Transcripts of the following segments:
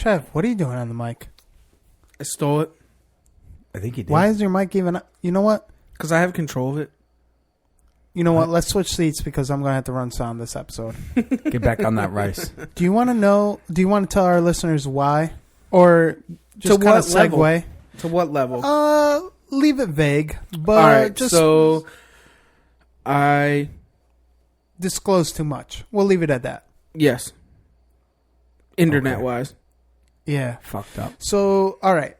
Trev, what are you doing on the mic? I stole it. I think he did. Why is your mic even... You know what? Because I have control of it. You know what? Let's switch seats because I'm going to have to run sound this episode. Get back on that rice. Do you want to know... Do you want to tell our listeners why? Or just kind of segue? Level? To what level? Leave it vague. But all right, just so I... disclose too much. We'll leave it at that. Yes. Internet-wise. Yeah. Fucked up. So, all right.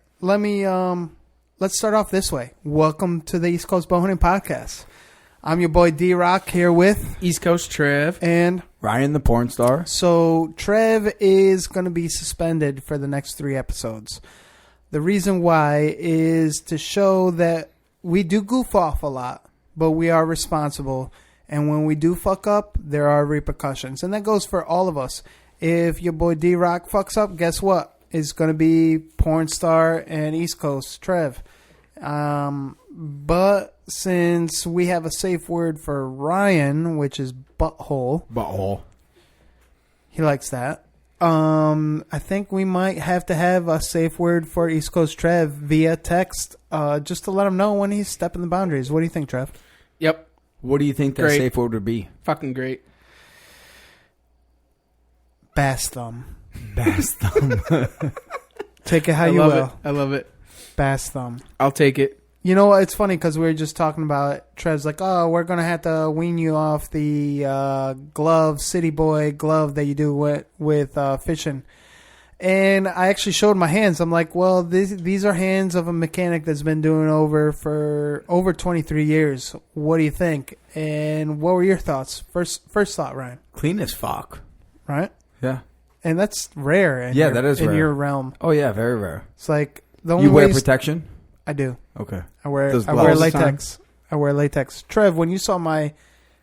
Let's start off this way. Welcome to the East Coast Bowhunting Podcast. I'm your boy D-Rock here with... East Coast Trev. And... Ryan the porn star. So, Trev is going to be suspended for the next 3 episodes. The reason why is to show that we do goof off a lot, but we are responsible. And when we do fuck up, there are repercussions. And that goes for all of us. If your boy D-Rock fucks up, guess what? It's going to be porn star and East Coast Trev. But since we have a safe word for Ryan, which is butthole. He likes that. I think we might have to have a safe word for East Coast Trev via text, just to let him know when he's stepping the boundaries. What do you think, Trev? Yep. What do you think that safe word would be? Fucking great. Bass thumb. Bass thumb. Take it how you will. I love it. Bass thumb. I'll take it. You know what? It's funny because we were just talking about it. Trev's like, oh, we're going to have to wean you off the glove, city boy glove that you do with fishing. And I actually showed my hands. I'm like, well, these are hands of a mechanic that's been doing for over 23 years. What do you think? And what were your thoughts? First thought, Ryan. Clean as fuck. Right? Yeah. And that's rare. That is in rare. your realm. Oh, yeah, very rare. It's like the only You wear protection? I do. Okay. I wear latex. I wear latex. Trev, when you saw my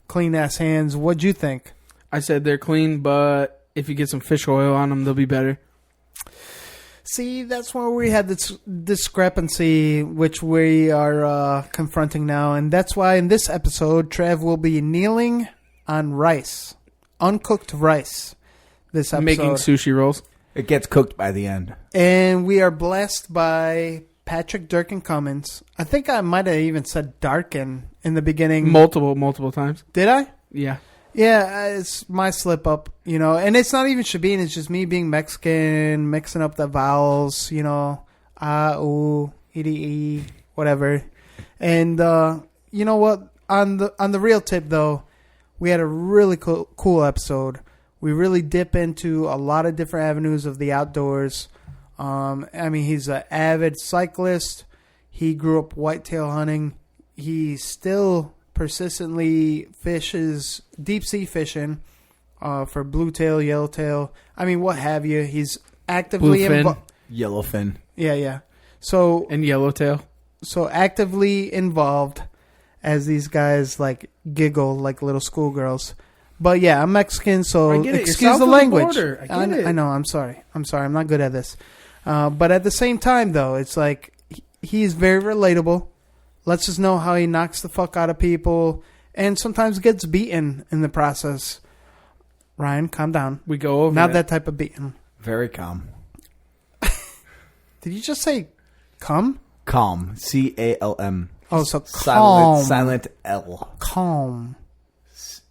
clean ass hands, what'd you think? I said they're clean, but if you get some fish oil on them, they'll be better. See, that's where we had this discrepancy, which we are confronting now. And that's why in this episode, Trev will be kneeling on rice. Uncooked rice. This episode. Making sushi rolls. It gets cooked by the end. And we are blessed by Patrick Durkin Cummins. I think I might have even said Darkin in the beginning. Multiple times. Did I? Yeah. Yeah, it's my slip up, you know. And it's not even Shabin. It's just me being Mexican, mixing up the vowels, you know. Ooh, E, whatever. And you know what? On the real tip, though, we had a really cool episode. We really dip into a lot of different avenues of the outdoors. I mean, he's an avid cyclist. He grew up whitetail hunting. He still persistently fishes deep sea fishing for bluetail, yellowtail. I mean, what have you. He's actively involved. Yellowfin. Yeah. And yellowtail. So actively involved as these guys like giggle like little schoolgirls. But yeah, I'm Mexican, so excuse the language. I know. I'm sorry. I'm not good at this. But at the same time, though, it's like he's very relatable. Lets us know how he knocks the fuck out of people, and sometimes gets beaten in the process. Ryan, calm down. We go over not that type of beating. Very calm. Did you just say come? Calm. CALM. Oh, so calm. Silent L. Calm.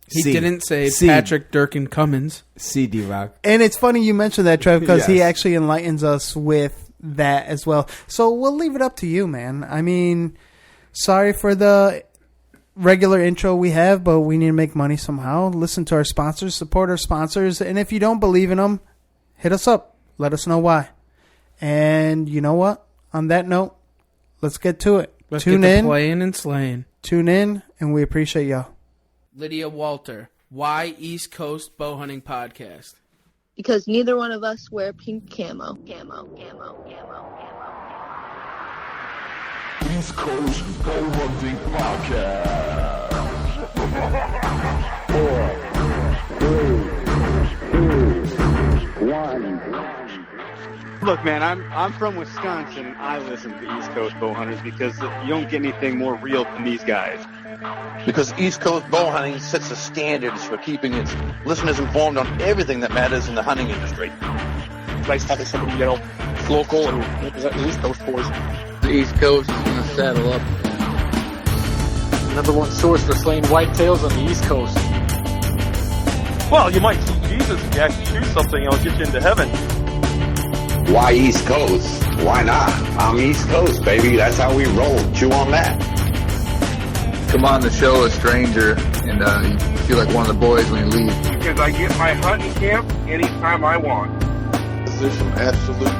He didn't say Patrick Durkin Cummins. D-Rock. And it's funny you mentioned that, Trev, because yes. he actually enlightens us with that as well. So we'll leave it up to you, man. I mean, sorry for the regular intro we have, but we need to make money somehow. Listen to our sponsors, support our sponsors, and if you don't believe in them, hit us up. Let us know why. And you know what? On that note, let's get to it. Let's get to playing and slaying. Tune in, and we appreciate y'all. Lydia Walter, why East Coast Bowhunting Podcast? Because neither one of us wear pink camo. East Coast Bowhunting Podcast. 4, 3, 2, 1. Look, man, I'm from Wisconsin. I listen to East Coast Bowhunters because you don't get anything more real than these guys. Because East Coast Bowhunting sets the standards for keeping its listeners informed on everything that matters in the hunting industry. nice having somebody, local and represent the East Coast boys. The East Coast is going to saddle up. Number one source for slaying whitetails on the East Coast. Well, you might see Jesus if you actually shoot something, it'll get you into heaven. Why East Coast? Why not? I'm East Coast, baby. That's how we roll. Chew on that. Come on the show, a stranger, and you feel like one of the boys when you leave. Because I get my hunting camp anytime I want. There's some absolute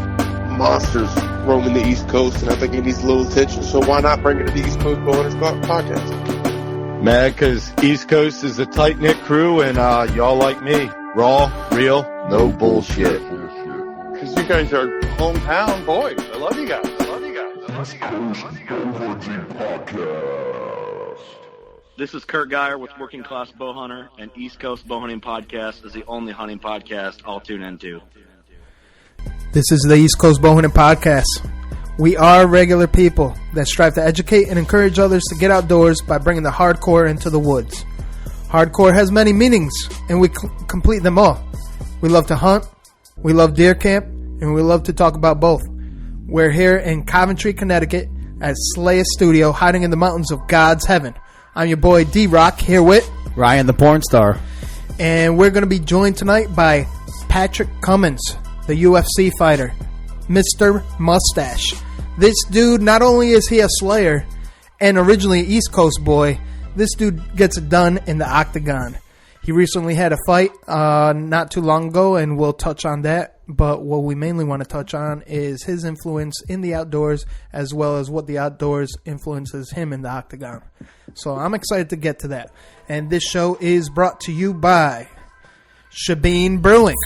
monsters roaming the East Coast, and I think it needs a little attention, so why not bring it to the East Coast Bowhunters podcast? Man, because East Coast is a tight-knit crew, and y'all like me. Raw, real, no bullshit. Because you guys are hometown boys. I love you guys. This is Kurt Geyer with Working Class Bowhunter, and East Coast Bowhunting Podcast is the only hunting podcast I'll tune into. This is the East Coast Bowhunting Podcast. We are regular people that strive to educate and encourage others to get outdoors by bringing the hardcore into the woods. Hardcore has many meanings, and we complete them all. We love to hunt, we love deer camp, and we love to talk about both. We're here in Coventry, Connecticut at Slaya Studio, hiding in the mountains of God's heaven. I'm your boy D-Rock, here with Ryan the porn star. And we're going to be joined tonight by Patrick Cummins, the UFC fighter, Mr. Mustache. This dude, not only is he a slayer and originally an East Coast boy, this dude gets it done in the octagon. He recently had a fight not too long ago, and we'll touch on that. But what we mainly want to touch on is his influence in the outdoors, as well as what the outdoors influences him in the octagon. So I'm excited to get to that. And this show is brought to you by Shabeen Brewing.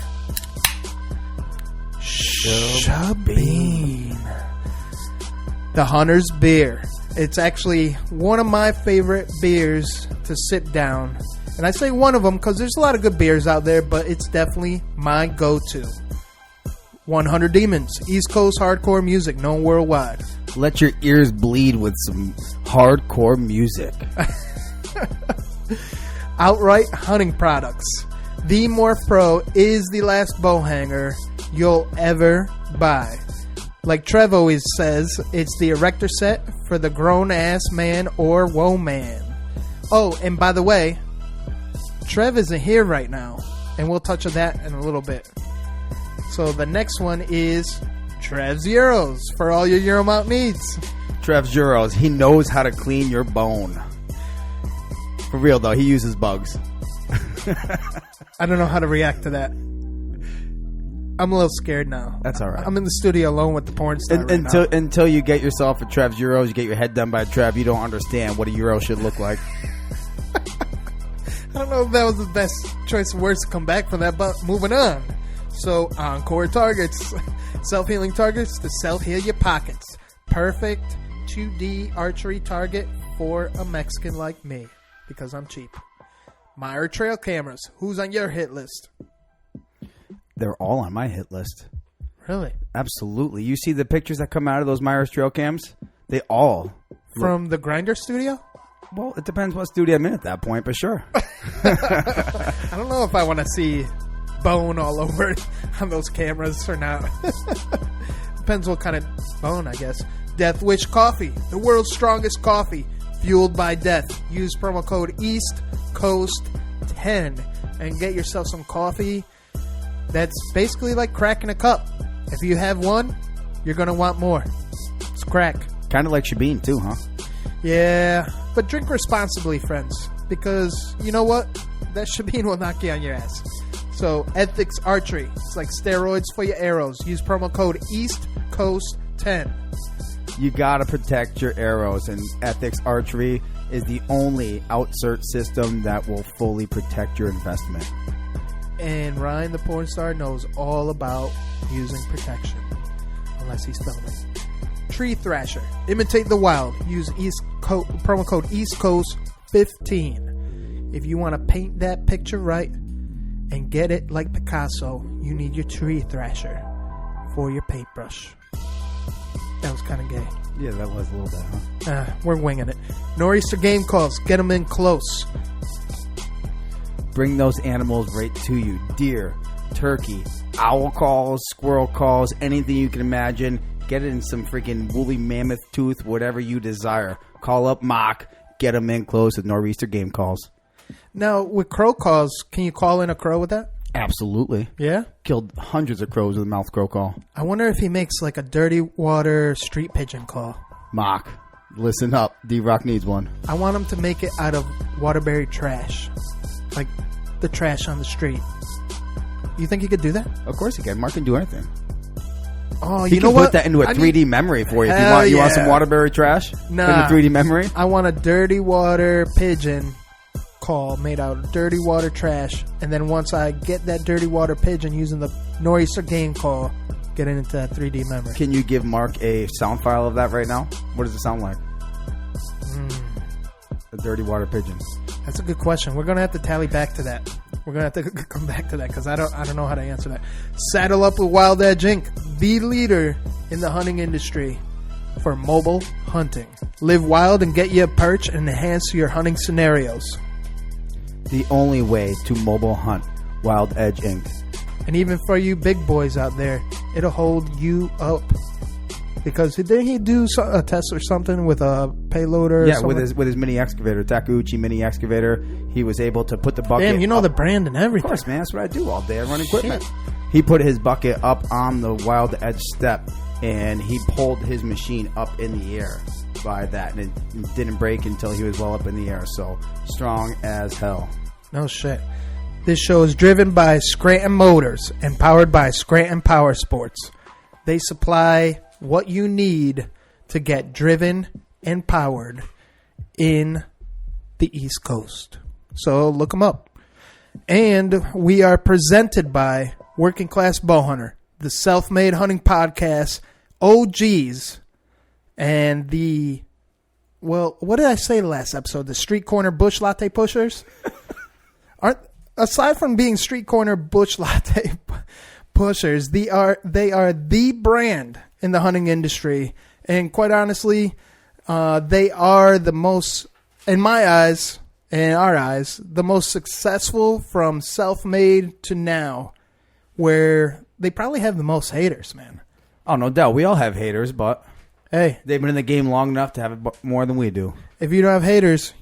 Shabeen. The Hunter's Beer. It's actually one of my favorite beers to sit down. And I say one of them because there's a lot of good beers out there, but it's definitely my go-to. 100 Demons, East Coast hardcore music, known worldwide. Let your ears bleed with some hardcore music. Outright Hunting Products. The Morph Pro is the last bow hanger you'll ever buy. Like Trev always says, it's the erector set for the grown-ass man or woe man. Oh, and by the way, Trev isn't here right now, and we'll touch on that in a little bit. So the next one is Trev's Euros for all your Euro mount needs. Trev's Euros. He knows how to clean your bone. For real, though. He uses bugs. I don't know how to react to that. I'm a little scared now. That's all right. I'm in the studio alone with the porn star Until you get yourself a Trev's Euros, you get your head done by Trev, you don't understand what a Euro should look like. I don't know if that was the best choice of words to come back from that, but moving on. So, Encore Targets. Self-healing targets to self-heal your pockets. Perfect 2D archery target for a Mexican like me, because I'm cheap. Meyer trail cameras. Who's on your hit list? They're all on my hit list. Really? Absolutely. You see the pictures that come out of those Myers trail cams? They all. From the Grinder studio? Well, it depends what studio I'm in at that point, but sure. I don't know if I want to see bone all over on those cameras or not. Depends what kind of bone, I guess. Death Wish Coffee, the world's strongest coffee, fueled by death. Use promo code EastCoast10 and get yourself some coffee that's basically like cracking a cup. If you have one, you're going to want more. It's crack. Kind of like Shabeen, too, huh? Yeah, but drink responsibly, friends, because you know what? That Shabeen will knock you on your ass. So, Ethics Archery. It's like steroids for your arrows. Use promo code EastCoast10. You got to protect your arrows, and Ethics Archery is the only outsert system that will fully protect your investment. And Ryan, the porn star, knows all about using protection, unless he's filming. Tree Thrasher. Imitate the wild. Use promo code EastCoast15. If you want to paint that picture right and get it like Picasso, you need your Tree Thrasher for your paintbrush. That was kind of gay. Yeah, that was a little bit, huh? We're winging it. Nor'easter Game Calls. Get them in close. Bring those animals right to you. Deer, turkey, owl calls, squirrel calls, anything you can imagine. Get it in some freaking woolly mammoth tooth, whatever you desire. Call up Mock. Get them in close with Nor'easter game calls. Now, with crow calls, can you call in a crow with that? Absolutely. Yeah? Killed hundreds of crows with a mouth crow call. I wonder if he makes like a dirty water street pigeon call. Mock, listen up. D-Rock needs one. I want him to make it out of Waterbury trash. Like the trash on the street. You think he could do that? Of course he can. Mark can do anything. Oh, he you know can what? put that into a 3D memory for you. If you want some Waterbury trash? Nah. In a 3D memory? I want a dirty water pigeon call made out of dirty water trash. And then once I get that dirty water pigeon using the Nor'easter game call, get it into that 3D memory. Can you give Mark a sound file of that right now? What does it sound like? A dirty water pigeon. That's a good question. We're going to have to tally back to that. We're going to have to come back to that because I don't know how to answer that. Saddle up with Wild Edge Inc., the leader in the hunting industry for mobile hunting. Live wild and get you a perch and enhance your hunting scenarios. The only way to mobile hunt. Wild Edge Inc. And even for you big boys out there, it'll hold you up. Because didn't he do a test or something with a payloader? Yeah, with his mini excavator, Takeuchi mini excavator, he was able to put the bucket. Damn, you know the brand and everything. Of course, man. That's what I do all day. I run equipment. He put his bucket up on the Wild Edge step, and he pulled his machine up in the air by that, and it didn't break until he was well up in the air. So strong as hell. No shit. This show is driven by Scranton Motors and powered by Scranton Power Sports. They supply what you need to get driven and powered in the East Coast. So look them up. And we are presented by Working Class Bowhunter, the self-made hunting podcast, OGs, and the, well, what did I say last episode? The Street Corner Bush Latte Pushers? Aside from being Street Corner Bush Latte Pushers, they are the brand in the hunting industry, and quite honestly, they are the most, in my eyes, in our eyes, the most successful from self-made to now, where they probably have the most haters, man. Oh, no doubt. We all have haters, but hey, they've been in the game long enough to have it more than we do. If you don't have haters,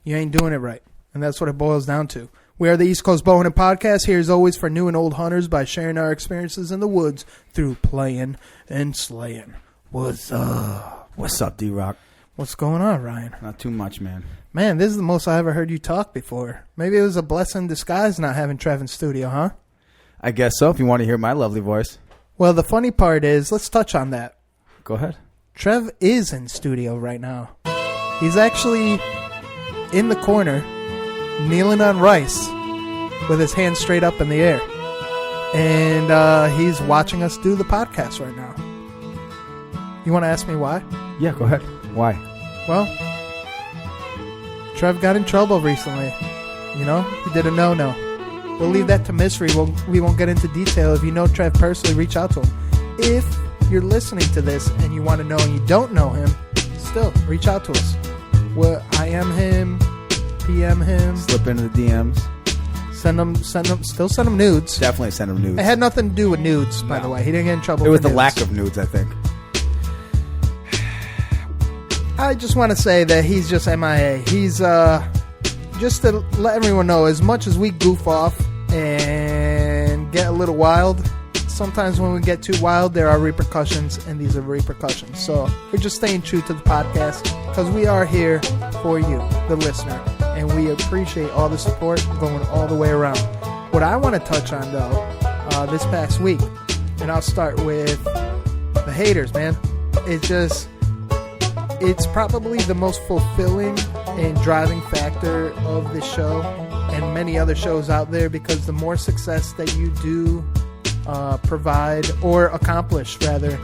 you ain't doing it right, and that's what it boils down to. We are the East Coast Bowhunting Podcast, here as always for new and old hunters by sharing our experiences in the woods through playing and slaying. What's up? What's up, D-Rock? What's going on, Ryan? Not too much, man. Man, this is the most I ever heard you talk before. Maybe it was a blessing in disguise not having Trev in studio, huh? I guess so, if you want to hear my lovely voice. Well, the funny part is, let's touch on that. Go ahead. Trev is in studio right now. He's actually in the corner, kneeling on rice with his hands straight up in the air. And he's watching us do the podcast right now. You want to ask me why? Yeah, go ahead. Why? Well, Trev got in trouble recently. You know, he did a no-no. We'll leave that to mystery. We won't get into detail. If you know Trev personally, reach out to him. If you're listening to this and you want to know and you don't know him, still, reach out to us. Well, IM him, PM him. Slip into the DMs. Send him nudes. Definitely send him nudes. It had nothing to do with nudes, by the way. He didn't get in trouble It was for the nudes. lack of nudes, I think. I just want to say that he's just MIA. He's, just to let everyone know, as much as we goof off and get a little wild, sometimes when we get too wild, there are repercussions, and these are repercussions. So we're just staying true to the podcast because we are here for you, the listener, and we appreciate all the support going all the way around. What I want to touch on, though, this past week, and I'll start with the haters, man. It's probably the most fulfilling and driving factor of this show and many other shows out there, because the more success that you do provide or accomplish, rather,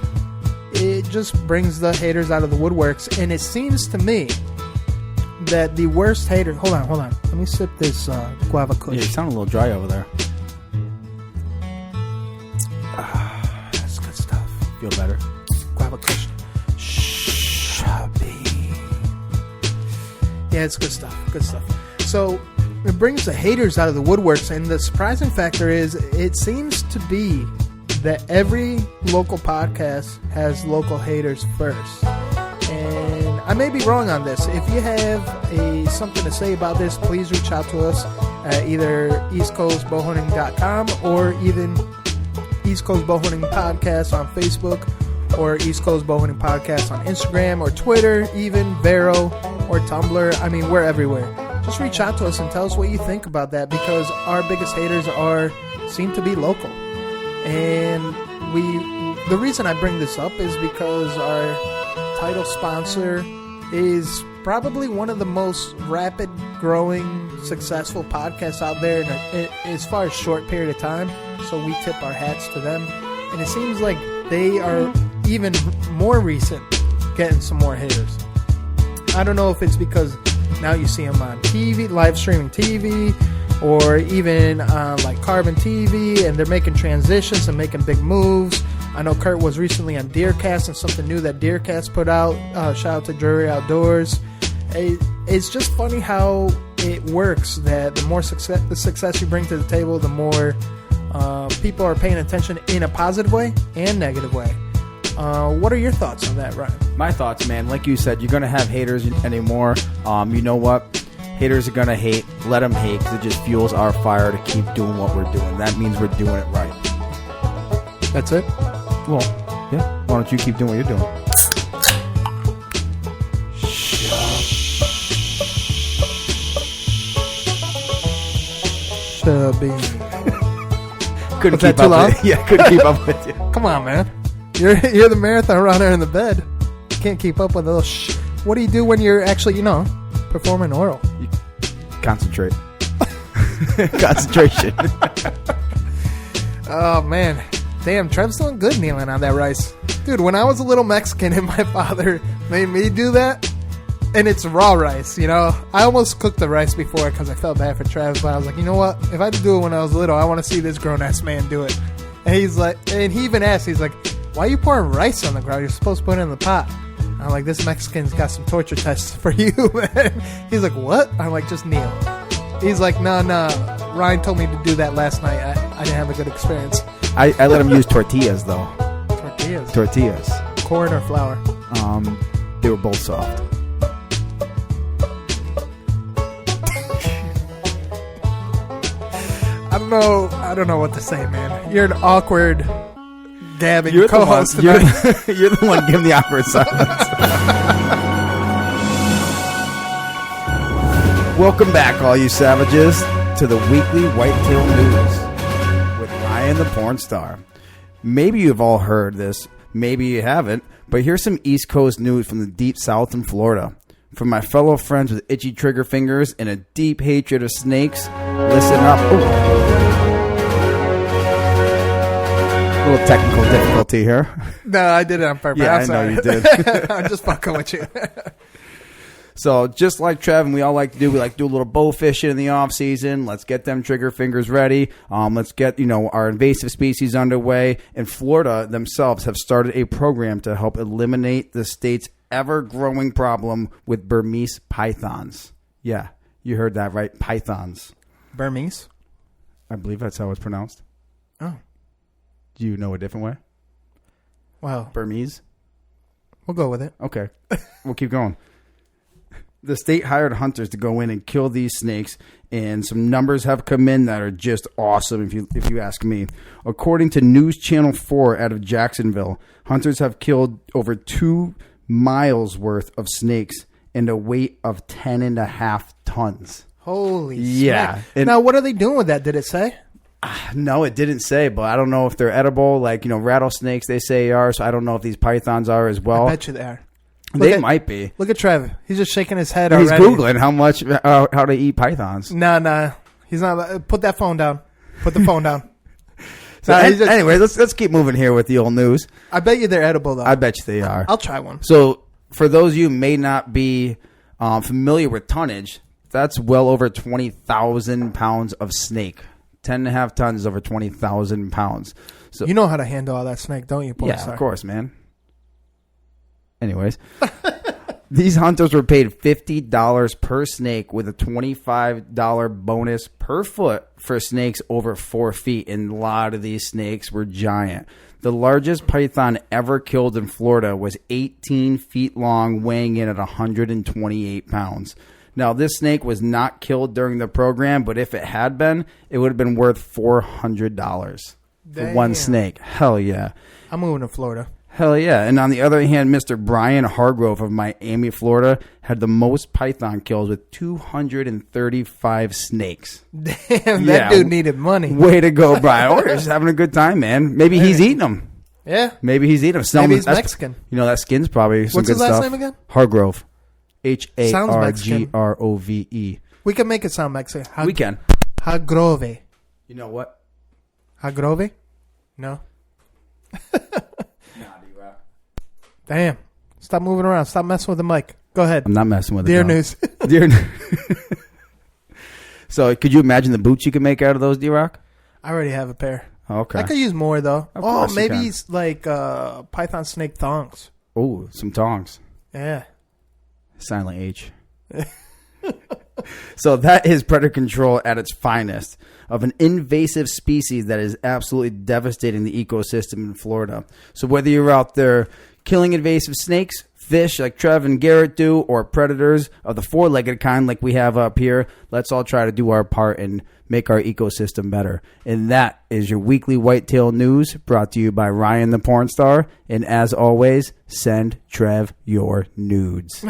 it just brings the haters out of the woodworks. And it seems to me that the worst hater... Hold on. Let me sip this guava kush. Yeah, you sound a little dry over there. That's good stuff. Feel better? Guava kush. Yeah, it's good stuff. So, it brings the haters out of the woodworks. And the surprising factor is it seems to be that every local podcast has local haters first. And I may be wrong on this. If you have something to say about this, please reach out to us at either eastcoastbowhunting.com or even East Coast Bowhunting Podcast on Facebook or East Coast Bowhunting Podcast on Instagram or Twitter, even Vero or Tumblr. I mean, we're everywhere. Just reach out to us and tell us what you think about that, because our biggest haters seem to be local. And the reason I bring this up is because our title sponsor is probably one of the most rapid growing, successful podcasts out there as far as short period of time. So we tip our hats to them. And it seems like they are even more recent getting some more haters. I don't know if it's because now you see them on TV, live streaming TV, or even like Carbon TV, and they're making transitions and making big moves. I know Kurt was recently on Deercast, and something new that Deercast put out. Shout out to Drury Outdoors. It's just funny how it works, that the more success you bring to the table, the more people are paying attention in a positive way and negative way. What are your thoughts on that, Ryan? My thoughts, man, like you said, you're going to have haters anymore. You know what? Haters are going to hate. Let them hate, because it just fuels our fire to keep doing what we're doing. That means we're doing it right. That's it? Well, yeah. Why don't you keep doing what you're doing? Couldn't keep up with you. Yeah, couldn't keep up with you. Come on, man. You're the marathon runner in the bed. You can't keep up with a little shh. What do you do when you're actually, performing oral? You concentrate. Concentration. Oh, man. Damn, Trev's doing good kneeling on that rice. Dude, when I was a little Mexican and my father made me do that, and it's raw rice, I almost cooked the rice before because I felt bad for Trev, but I was like, you know what? If I had to do it when I was little, I want to see this grown-ass man do it. And he's like, and he even asked, he's like, why are you pouring rice on the ground? You're supposed to put it in the pot. I'm like, this Mexican's got some torture tests for you, man. He's like, what? I'm like, just kneel. He's like, no, Ryan told me to do that last night. I didn't have a good experience. I let him use tortillas, though. Tortillas. Corn or flour? They were both soft. I don't know what to say, man. You're an awkward gabbing co-host tonight. You're the one giving the awkward silence. Welcome back, all you savages, to the weekly Whitetail News with Ryan the Porn Star. Maybe you've all heard this, maybe you haven't, but here's some East Coast news from the deep south in Florida. From my fellow friends with itchy trigger fingers and a deep hatred of snakes, listen up. A little technical difficulty here. No, I did it on purpose. Yeah, I'm sorry. I know you did. I'm just fucking with you. So, just like Trev and we all like to do, we like to do a little bow fishing in the off season. Let's get them trigger fingers ready. Let's get our invasive species underway. And Florida themselves have started a program to help eliminate the state's ever-growing problem with Burmese pythons. Yeah, you heard that right. Pythons. Burmese? I believe that's how it's pronounced. Oh. Do you know a different way? Wow. Burmese? We'll go with it. Okay. We'll keep going. The state hired hunters to go in and kill these snakes, and some numbers have come in that are just awesome if you ask me. According to News Channel 4 out of Jacksonville, hunters have killed over 2 miles worth of snakes and a weight of 10.5 tons. Holy yeah. Smack. Now, what are they doing with that? Did it say? No, it didn't say, but I don't know if they're edible. Like, rattlesnakes they say are, so I don't know if these pythons are as well. I bet you they are. They might be. Look at Trev. He's just shaking his head He's already. Googling how to eat pythons. No. He's not. Put that phone down. Put the phone down. So anyway, let's keep moving here with the old news. I bet you they're edible, though. I bet you they are. I'll try one. So for those of you who may not be familiar with tonnage, that's well over 20,000 pounds of snake. 10.5 tons is over 20,000 pounds. So you know how to handle all that snake, don't you, Pornstar? Yeah, of course, man. Anyways, These hunters were paid $50 per snake with a $25 bonus per foot for snakes over 4 feet, and a lot of these snakes were giant. The largest python ever killed in Florida was 18 feet long, weighing in at 128 pounds. Now, this snake was not killed during the program, but if it had been, it would have been worth $400 for one snake. Hell yeah. I'm moving to Florida. Hell yeah. And on the other hand, Mr. Brian Hargrove of Miami, Florida, had the most python kills with 235 snakes. Damn, that dude needed money. Way to go, Brian. Or he's having a good time, man. Maybe he's eating them. Yeah. Maybe he's eating them. Maybe he's Mexican. You know, that skin's probably some What's good his last stuff. name again? Hargrove. Mexican. Hargrove. We can make it sound Mexican. We can. Hargrove. You know what? Hargrove? No. Damn. Stop moving around. Stop messing with the mic. Go ahead. I'm not messing with it. Dear News. Dear News. So, could you imagine the boots you could make out of those, D-Rock? I already have a pair. Okay. I could use more, though. Of maybe it's like python snake thongs. Oh, some tongs. Yeah. Silent H. So that is predator control at its finest of an invasive species that is absolutely devastating the ecosystem in Florida. So whether you're out there killing invasive snakes, fish like Trev and Garrett do, or predators of the four-legged kind like we have up here, let's all try to do our part and make our ecosystem better. And that is your weekly whitetail news brought to you by Ryan the Porn Star. And as always, send Trev your nudes.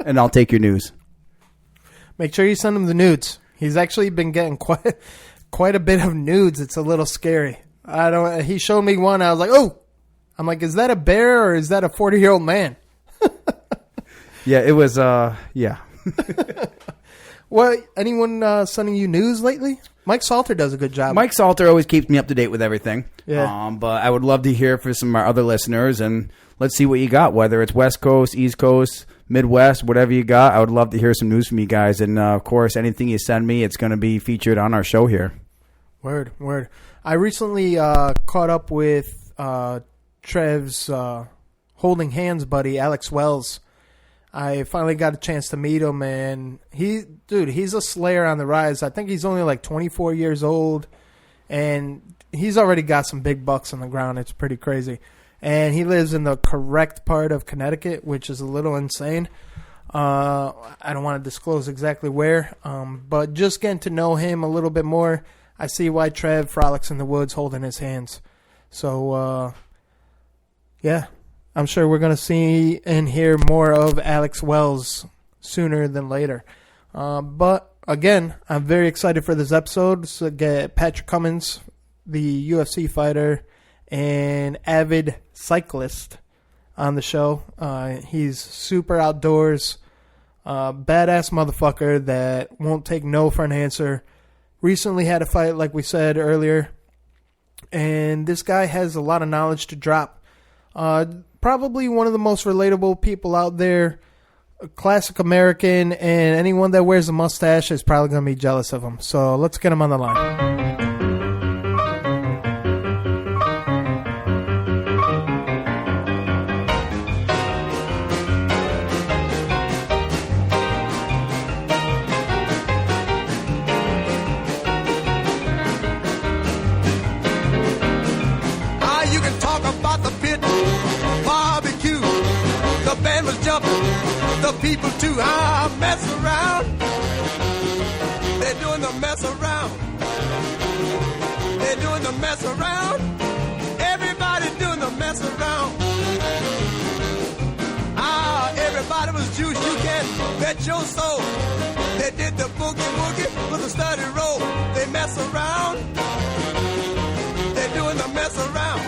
And I'll take your news. Make sure you send him the nudes. He's actually been getting quite a bit of nudes. It's a little scary. He showed me one. I was like, oh. I'm like, is that a bear or is that a 40-year-old man? Yeah, it was. Yeah. Well, anyone sending you news lately? Mike Salter does a good job. Mike Salter always keeps me up to date with everything. Yeah. But I would love to hear from some of our other listeners, and let's see what you got, whether it's West Coast, East Coast, Midwest, whatever you got. I would love to hear some news from you guys. And, of course, anything you send me, it's going to be featured on our show here. Word. I recently caught up with Trev's holding hands buddy, Alex Wells. I finally got a chance to meet him, and he's a slayer on the rise. I think he's only like 24 years old, and he's already got some big bucks on the ground. It's pretty crazy. And he lives in the correct part of Connecticut, which is a little insane. I don't want to disclose exactly where, but just getting to know him a little bit more, I see why Trev frolics in the woods holding his hands. So, yeah, I'm sure we're going to see and hear more of Alex Wells sooner than later. But, again, I'm very excited for this episode. So get Patrick Cummins, the UFC fighter and avid cyclist, on the show. He's super outdoors, badass motherfucker that won't take no for an answer. Recently had a fight, like we said earlier, and this guy has a lot of knowledge to drop. Probably one of the most relatable people out there, a classic American, and anyone that wears a mustache is probably going to be jealous of him. So let's get him on the line. The people too, mess around. They're doing the mess around. They're doing the mess around. Everybody doing the mess around. Everybody was juice, you can bet your soul. They did the boogie woogie with a steady roll. They mess around. They're doing the mess around.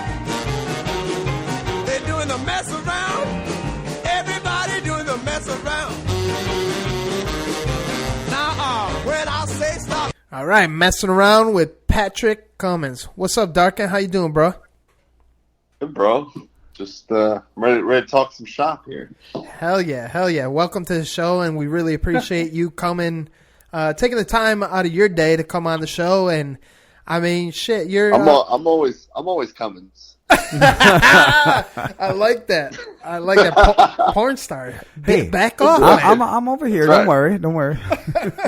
They're doing the mess around. Mess around. Now, when I say stop. All right, messing around with Patrick Cummins. What's up, Darkin? How you doing, bro? Good, bro. Just ready to talk some shop here. Hell yeah. Welcome to the show, and we really appreciate you coming, taking the time out of your day to come on the show. And I mean, shit, you're. I'm always Cummins. I like that. I like that. Porn star. Hey, back off. I'm over here. Right. Don't worry.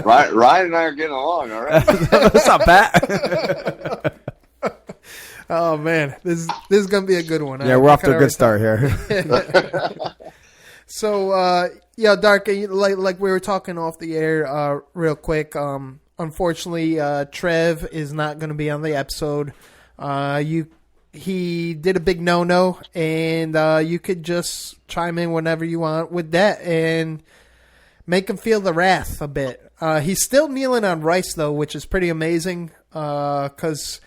Ryan and I are getting along, all right? What's up, Pat? Oh man, this is gonna be a good one. Yeah, we're off to a good start here. So, Dark, like we were talking off the air, real quick. Unfortunately, Trev is not going to be on the episode. He did a big no-no, and you could just chime in whenever you want with that and make him feel the wrath a bit. He's still kneeling on rice, though, which is pretty amazing, because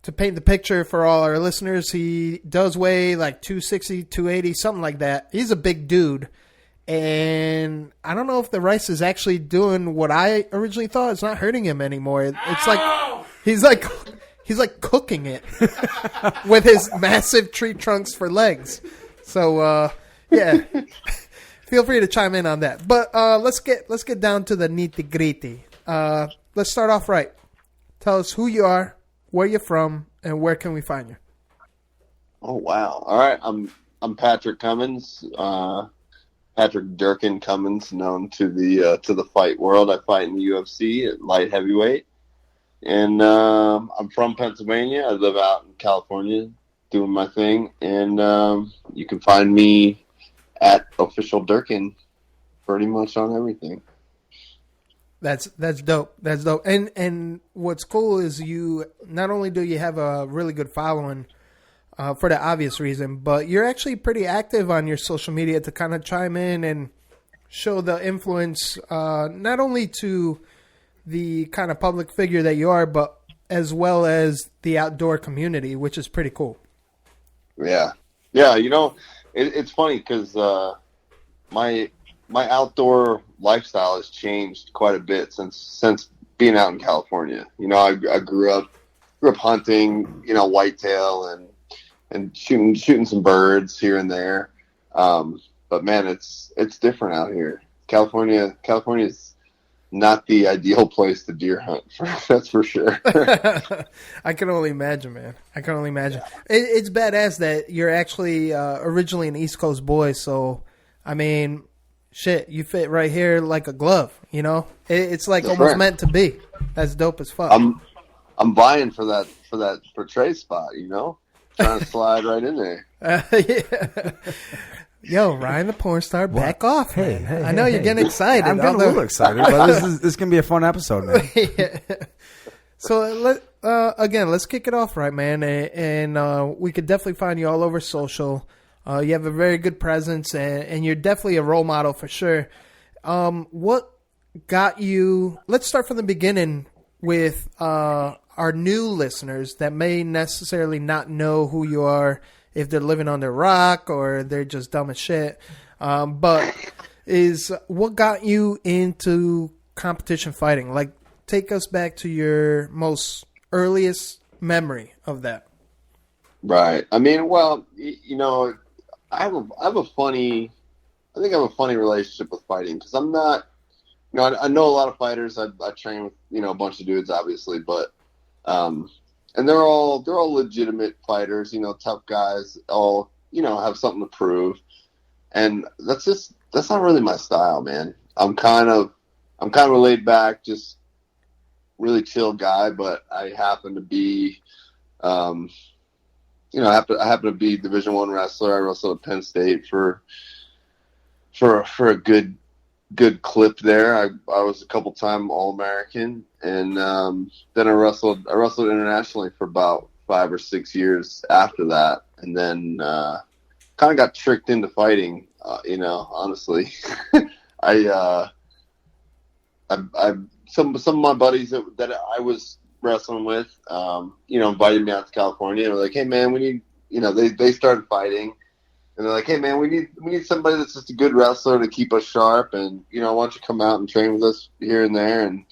to paint the picture for all our listeners, he does weigh like 260, 280, something like that. He's a big dude. And I don't know if the rice is actually doing what I originally thought. It's not hurting him anymore. It's like he's like cooking it with his massive tree trunks for legs. So yeah, feel free to chime in on that. But let's get down to the nitty gritty. Let's start off right. Tell us who you are, where you're from, and where can we find you? Oh wow! All right, I'm Patrick Cummins. Patrick Durkin Cummins, known to the fight world. I fight in the UFC at light heavyweight, and I'm from Pennsylvania. I live out in California doing my thing, and you can find me at Official Durkin pretty much on everything. That's dope. That's dope. And what's cool is you not only do you have a really good following. For the obvious reason, but you're actually pretty active on your social media to kind of chime in and show the influence, not only to the kind of public figure that you are, but as well as the outdoor community, which is pretty cool. Yeah. It's funny because my outdoor lifestyle has changed quite a bit since being out in California. I grew up hunting, whitetail and shooting some birds here and there. But man, it's different out here. California is not the ideal place to deer hunt. That's for sure. I can only imagine, man. I can only imagine. It's badass that you're actually originally an East Coast boy. So, I mean, shit, you fit right here like a glove. It's like That's almost right. meant to be. That's dope as fuck. I'm vying for that portray spot. Trying to slide right in there. Yeah. Yo, Ryan the porn star, back off, man. Hey, I know you're getting excited. I'm getting a little excited, but this is going to be a fun episode, man. Yeah. So, let's kick it off right, man. And we could definitely find you all over social. You have a very good presence, and you're definitely a role model for sure. What got you... Let's start from the beginning with... our new listeners that may necessarily not know who you are if they're living on their rock or they're just dumb as shit. But is what got you into competition fighting? Like, take us back to your most earliest memory of that. Right. I mean, well, I have a funny relationship with fighting because I'm not, I know a lot of fighters. I train with, a bunch of dudes, obviously, but and they're all legitimate fighters, tough guys, all, have something to prove. And that's not really my style, man. I'm kind of laid back, just really chill guy, but I happen to be, I happen to be Division I wrestler. I wrestled at Penn State for a good clip there. I was a couple time All-American, and then I wrestled internationally for about 5 or 6 years after that, and then kind of got tricked into fighting. Honestly, some of my buddies that I was wrestling with, invited me out to California, and were like, "Hey man, we need," they started fighting. And they're like, "Hey man, we need somebody that's just a good wrestler to keep us sharp, and why don't you come out and train with us here and there?" And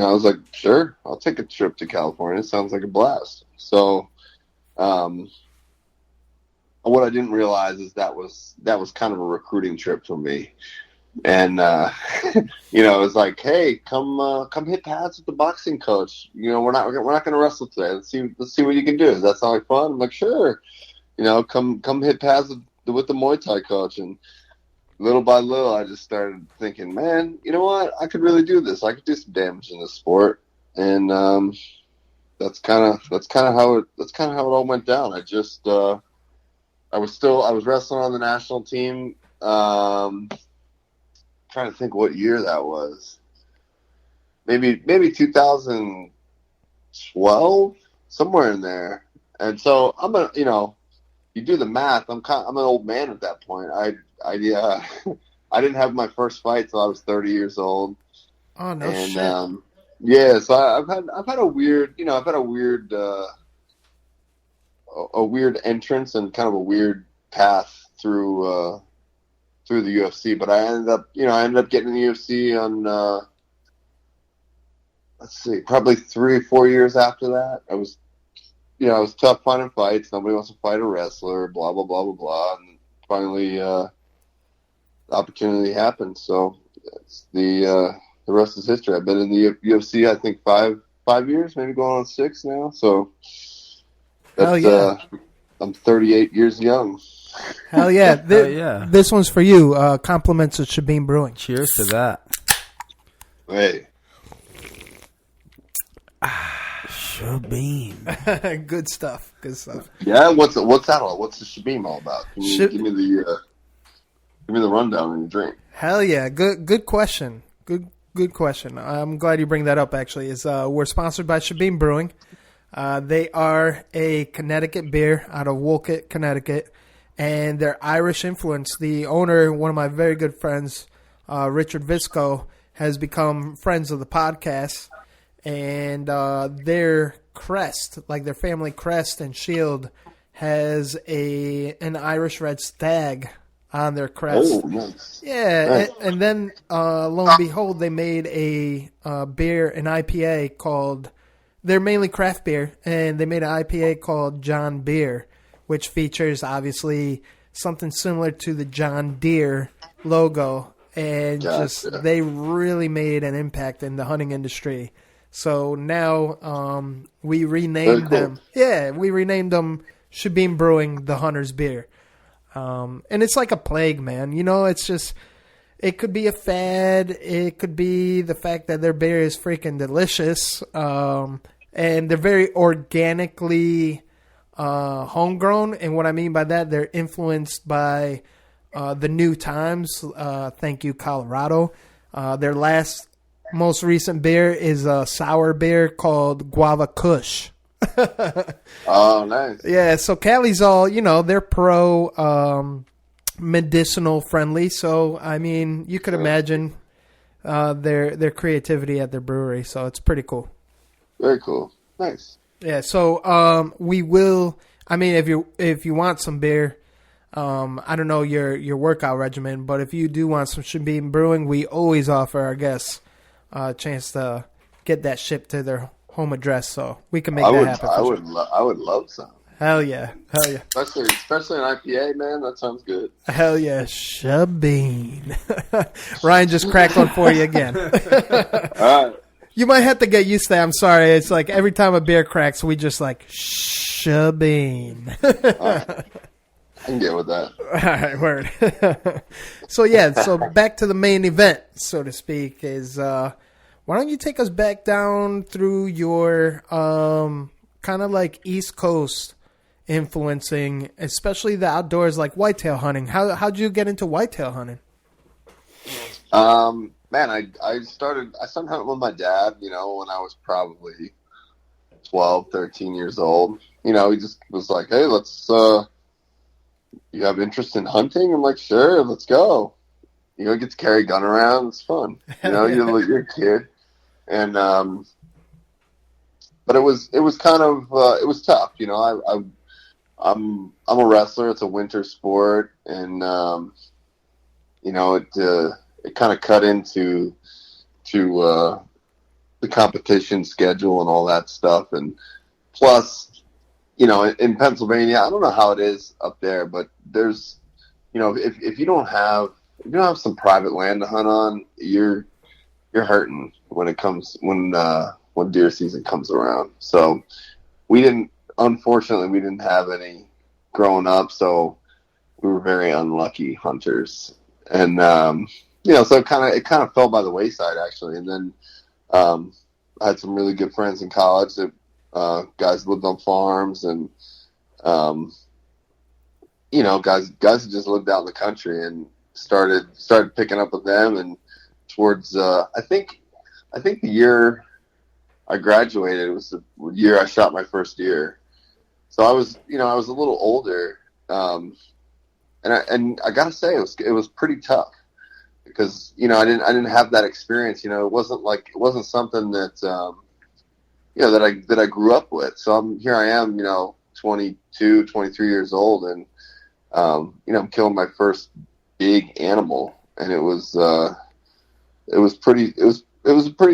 I was like, "Sure, I'll take a trip to California. It sounds like a blast." So, what I didn't realize is that was kind of a recruiting trip for me. And you know, it was like, hey, come hit pads with the boxing coach. You know, we're not going to wrestle today. Let's see what you can do. Does that sound like fun? I'm like, sure. You know, come hit pads with the Muay Thai coach. And little by little, I just started thinking, man, you know what? I could really do this. I could do some damage in this sport. And that's kind of how it all went down. I just I was wrestling on the national team. Trying to think what year that was. Maybe 2012, somewhere in there. And so you do the math. I'm an old man at that point. I didn't have my first fight till I was 30 years old. Oh no shit. Yeah, so I've had a weird entrance and kind of a weird path through the UFC, but I ended up getting in the UFC on probably 3 or 4 years after that. I was tough finding fights. Nobody wants to fight a wrestler, blah blah blah blah blah, and finally the opportunity happened. So the rest is history. I've been in the UFC I think 5 years, maybe going on 6 now. So that's I'm 38 years young. Hell yeah. Hell yeah. This one's for you. Compliments of Shabim Brewing. Cheers to that. Hey. Shabim. Good stuff. Yeah, what's that all? What's the Shabim all about? Can you give me the rundown and the drink? Hell yeah. Good question. Good question. I'm glad you bring that up, actually. We're sponsored by Shabim Brewing. They are a Connecticut beer out of Wolcott, Connecticut. And they're Irish influence. The owner, one of my very good friends, Richard Visco, has become friends of the podcast. And their crest, like their family crest and shield, has an Irish red stag on their crest. Oh, nice. Yeah, Nice. and then lo and behold, they made a beer, an IPA called. They're mainly craft beer, and they made an IPA called John Beer, which features obviously something similar to the John Deere logo, and they really made an impact in the hunting industry. So now we renamed them. Yeah, we renamed them Shabim Brewing the Hunter's Beer. And it's like a plague, man. You know, it's just, it could be a fad. It could be the fact that their beer is freaking delicious. And they're very organically homegrown. And what I mean by that, they're influenced by the new times. Thank you, Colorado. Their most recent beer is a sour beer called Guava Kush. Oh, nice. Yeah, so Cali's all, they're pro medicinal friendly. So, I mean, you could imagine their creativity at their brewery. So it's pretty cool. Very cool. Nice. Yeah, so we will, I mean, if you want some beer, I don't know your workout regimen, but if you do want some Shabim Brewing, we always offer our guests a chance to get that shipped to their home address, so we can make that happen. I would love some. Hell yeah. Especially an IPA, man. That sounds good. Hell yeah, Shabim. Ryan just cracked one for you again. All right. You might have to get used to that. I'm sorry. It's like every time a beer cracks, we just like Shabim. Right. I can get with that. All right, word. So back to the main event, so to speak, is why don't you take us back down through your kind of like East Coast influencing, especially the outdoors, like whitetail hunting. How'd you get into whitetail hunting? Man, I started hunting with my dad, when I was probably 12, 13 years old. He just was like, hey, let's you have interest in hunting? I'm like, sure, let's go. Get to carry a gun around. It's fun. You're a kid. And, but it was kind of, it was tough. I'm a wrestler. It's a winter sport. And, it kind of cut into the competition schedule and all that stuff. And plus, in Pennsylvania, I don't know how it is up there, but there's, if you don't have some private land to hunt on, you're hurting when deer season comes around. So unfortunately we didn't have any growing up, so we were very unlucky hunters. And so it kind of fell by the wayside actually. And then I had some really good friends in college that guys lived on farms, and guys that just lived out in the country, and started picking up with them. And towards I think the year I graduated was the year I shot my first deer. So I was a little older, and I gotta say it was pretty tough, because I didn't have that experience. It wasn't something that that I grew up with. So here I am, 22, 23 years old, and I'm killing my first big animal, and it was a pretty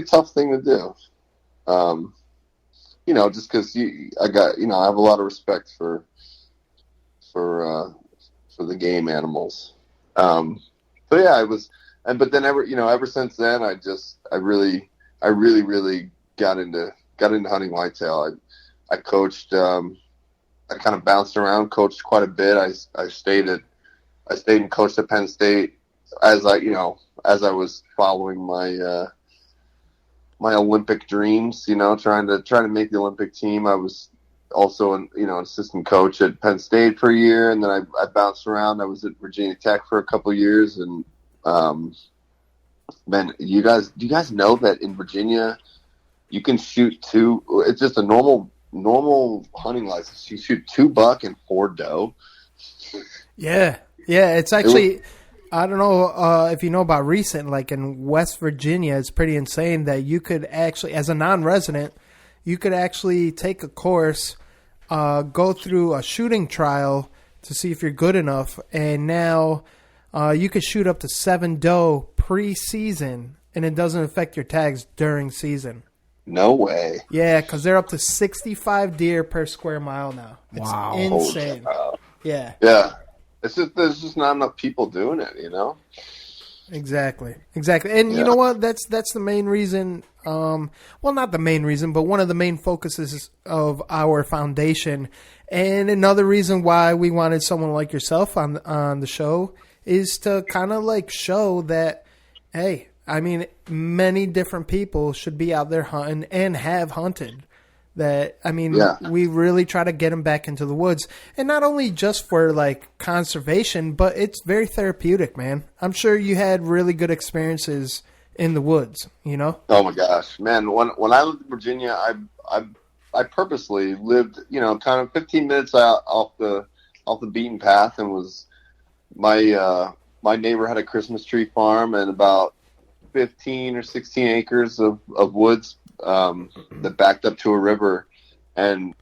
tough thing to do. Just because I have a lot of respect for the game animals. But yeah, but then ever since then, I really got into hunting whitetail. I coached, I kind of bounced around, coached quite a bit. I stayed and coached at Penn State as I was following my Olympic dreams, trying to make the Olympic team. I was also an assistant coach at Penn State for a year, and then I bounced around. I was at Virginia Tech for a couple of years, and man, do you guys know that in Virginia you can shoot two? It's just a normal hunting license. You shoot 2 buck and 4 doe. Yeah. It's actually, I don't know if you know about recent, like in West Virginia, it's pretty insane that you could actually, as a non-resident, you could actually take a course, go through a shooting trial to see if you're good enough, and now you could shoot up to 7 doe pre-season, and it doesn't affect your tags during season. No way. Yeah, because they're up to 65 deer per square mile now. It's insane. Yeah. Yeah. There's just not enough people doing it, Exactly. And you know what? That's the main reason. Well, not the main reason, but one of the main focuses of our foundation. And another reason why we wanted someone like yourself on the show is to kind of like show that, hey, I mean, many different people should be out there hunting and have hunted. We really try to get them back into the woods. And not only just for, like, conservation, but it's very therapeutic, man. I'm sure you had really good experiences in the woods, Oh, my gosh. Man, when I lived in Virginia, I purposely lived, kind of 15 minutes out off the beaten path, and was my neighbor had a Christmas tree farm and about 15 or 16 acres of woods that backed up to a river, and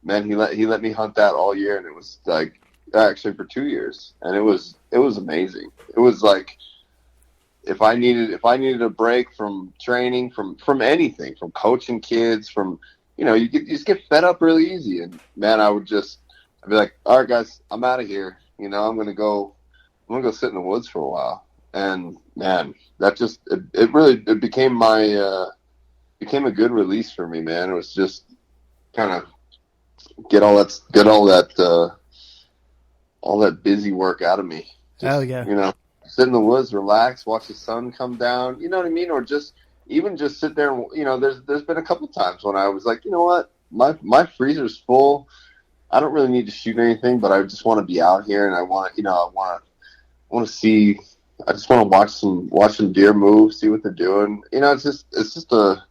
man, he let me hunt that all year, and it was like actually for 2 years, and it was amazing. It was like if I needed a break from training, from anything, from coaching kids, from you just get fed up really easy, and man, I'd be like, all right guys, I'm out of here. I'm gonna go sit in the woods for a while, and man, that just it became became a good release for me, man. It was just kind of get all that busy work out of me. Hell yeah. Sit in the woods, relax, watch the sun come down. You know what I mean? Or just sit there. And, there's been a couple times when I was like, you know what, my freezer's full. I don't really need to shoot anything, but I just want to be out here, and I want to see. I just want to watch some deer move, see what they're doing. It's just a.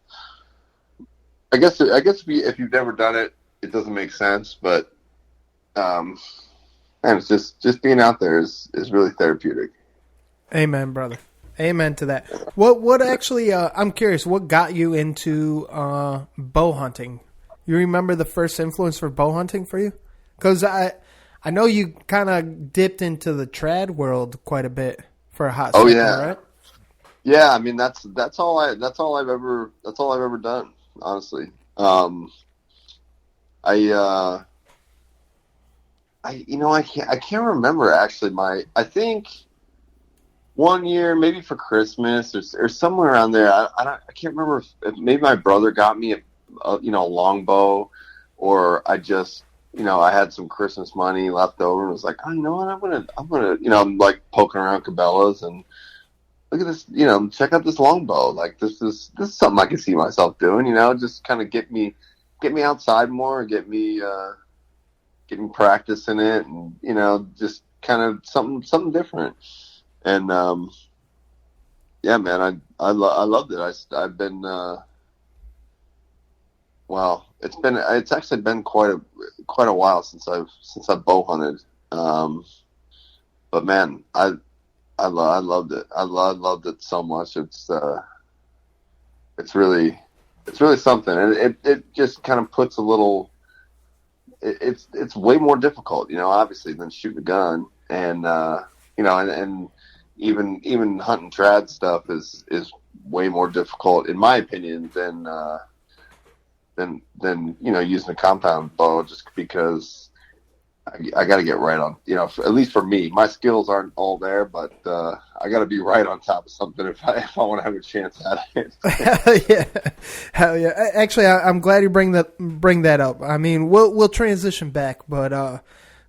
I guess if you've never done it, it doesn't make sense. But, man, it's just being out there is really therapeutic. Amen, brother. Amen to that. What actually? I'm curious. What got you into bow hunting? You remember the first influence for bow hunting for you? Because I know you kind of dipped into the trad world quite a bit for a hot second, right? Yeah, I mean that's all I've ever done, honestly. I can't remember actually. I think one year, maybe for Christmas or somewhere around there. I can't remember if maybe my brother got me a longbow, or I just, I had some Christmas money left over and was like, oh, you know what, I'm gonna, I'm like poking around Cabela's and look at this, check out this longbow. Like this is something I can see myself doing, just kind of get me outside more, get me practicing it, and just kind of something different. And yeah, man, I loved it. I've been it's actually been quite a while since I've bow hunted. But man, I loved it. I loved it so much. It's really something, and it just kind of puts a little. It's way more difficult, obviously, than shooting a gun, and and even hunting trad stuff is way more difficult, in my opinion, than using a compound bow, just because I got to get right on, at least for me, my skills aren't all there, but I got to be right on top of something if I want to have a chance at it. Hell yeah! Actually, I'm glad you bring that up. I mean, we'll transition back, but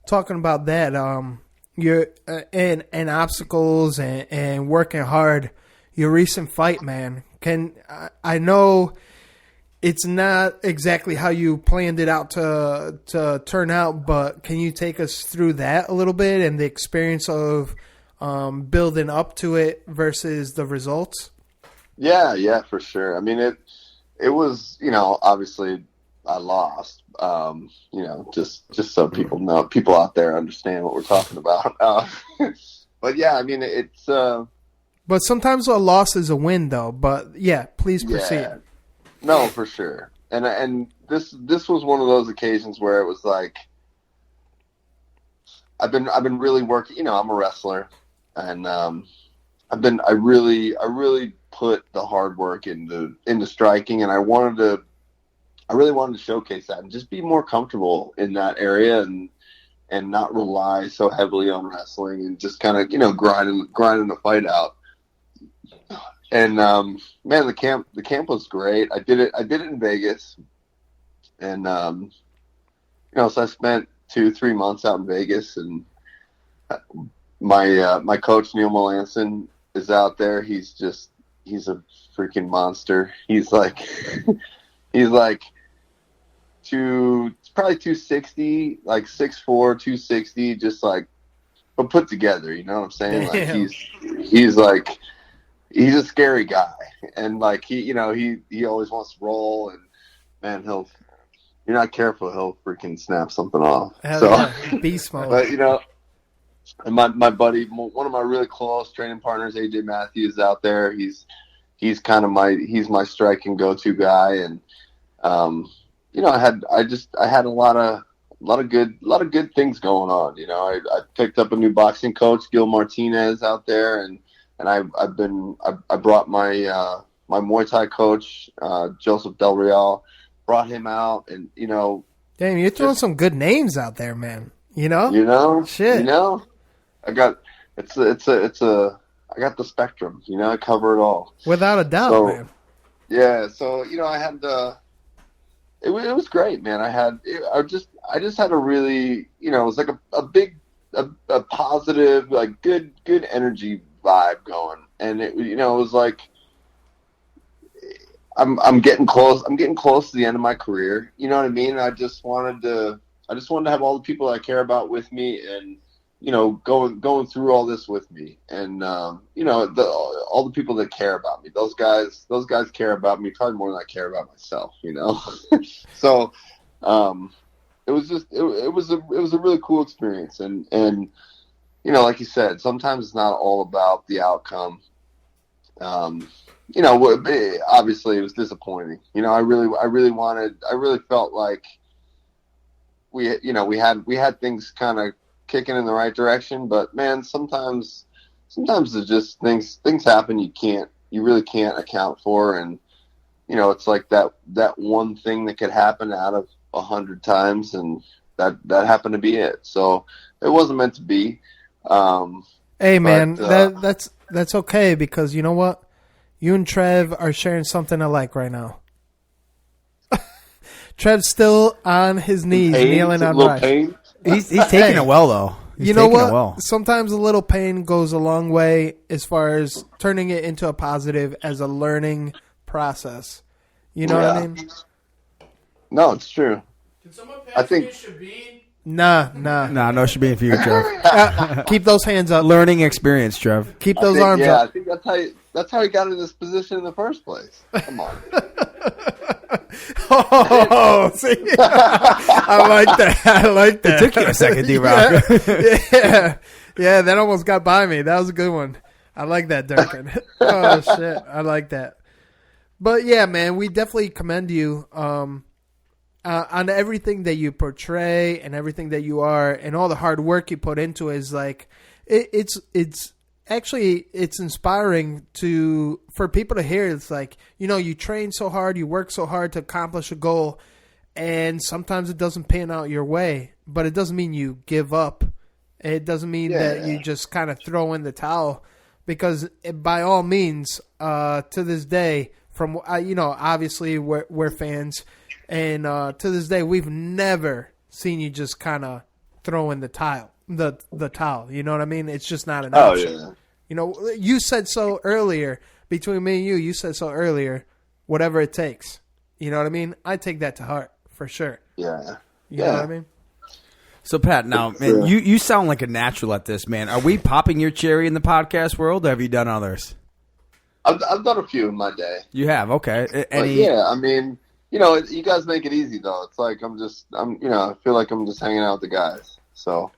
talking about that, you're and obstacles and working hard. Your recent fight, man. I know it's not exactly how you planned it out to turn out, but can you take us through that a little bit and the experience of building up to it versus the results? Yeah, for sure. I mean, it was, obviously I lost, just so people know, people out there understand what we're talking about. But yeah, I mean, it's, but sometimes a loss is a win though, but yeah, please proceed. Yeah. No, for sure. And this was one of those occasions where it was like, I've been really working, I'm a wrestler, and I really put the hard work into striking, and I really wanted to showcase that and just be more comfortable in that area and not rely so heavily on wrestling and just kind of, grinding the fight out. And man, the camp was great. I did it in Vegas, and so I spent 2-3 months out in Vegas, and my coach Neil Melanson is out there. He's a freaking monster. He's like probably 260, like 6'4", 260, just like, but put together. You know what I'm saying? Like he's a scary guy, and like he always wants to roll, and man, you're not careful, he'll freaking snap something off. Beast mode. But and my buddy, one of my really close training partners, AJ Matthews, out there. He's kind of my striking go-to guy, and I had a lot of good things going on. I picked up a new boxing coach, Gil Martinez, out there, and I brought my my Muay Thai coach, Joseph Del Real, brought him out, and damn, you're throwing some good names out there, man. Shit. I got I got the spectrum. I cover it all without a doubt, man. Yeah, so I had it was great, man. I just had a really it was like a big a positive, like good energy vibe going, and it was like I'm getting close to the end of my career. You know what I mean? I just wanted to have all the people I care about with me, and going through all this with me, and all the people that care about me. Those guys care about me probably more than I care about myself. So it was a really cool experience, and like you said, sometimes it's not all about the outcome. Obviously it was disappointing. I really felt like we had things kind of kicking in the right direction, but man, sometimes it's just things happen you really can't account for, and it's like that one thing that could happen out of 100 times, and that happened to be it. So it wasn't meant to be. Hey man, that's That's okay, because you know what? You and Trev are sharing something alike right now. Trev's still on his knees, kneeling on Raj. He's taking it well, though. He's you know taking what? It well. Sometimes a little pain goes a long way as far as turning it into a positive as a learning process. You know what I mean? No, it's true. Can someone I pass think- me a Shabin? Nah. Nah, no should be for you, Trev. Keep those hands up. Learning experience, Trev. Keep those arms I up. think that's how he got in this position in the first place. Come on. Oh, see? I like that. It took you a second, D-Rock. Yeah, that almost got by me. That was a good one. I like that, Durkin. Oh, shit. I like that. But, yeah, man, we definitely commend you on everything that you portray and everything that you are and all the hard work you put into it. Is like, it's inspiring for people to hear. It's like, you train so hard, you work so hard to accomplish a goal, and sometimes it doesn't pan out your way, but it doesn't mean you give up. It doesn't mean that you just kind of throw in the towel, because by all means, to this day, from obviously we're fans, and to this day we've never seen you just kind of throw in the towel. The towel, you know what I mean? It's just not an option. Yeah. You said so earlier, between me and you said so earlier, whatever it takes. You know what I mean? I take that to heart, for sure. Yeah. You know what I mean? So, Pat, now, man, you sound like a natural at this, man. Are we popping your cherry in the podcast world, or have you done others? I've done a few in my day. You have? Okay. Yeah, I mean, you guys make it easy, though. It's like I feel like I'm just hanging out with the guys, so...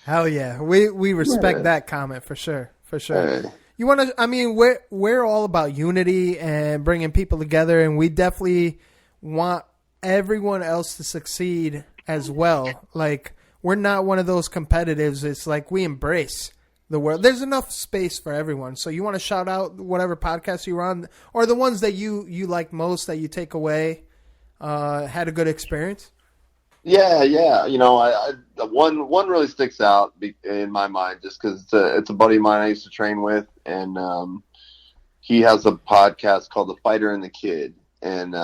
Hell yeah, we respect that comment for sure. Hey. You want to? I mean, we're all about unity and bringing people together, and we definitely want everyone else to succeed as well. Like, we're not one of those competitives. It's like we embrace the world. There's enough space for everyone. So you want to shout out whatever podcast you're on, or the ones that you like most that you take away. Had a good experience. Yeah. One really sticks out in my mind just because it's a buddy of mine I used to train with, and he has a podcast called The Fighter and the Kid, and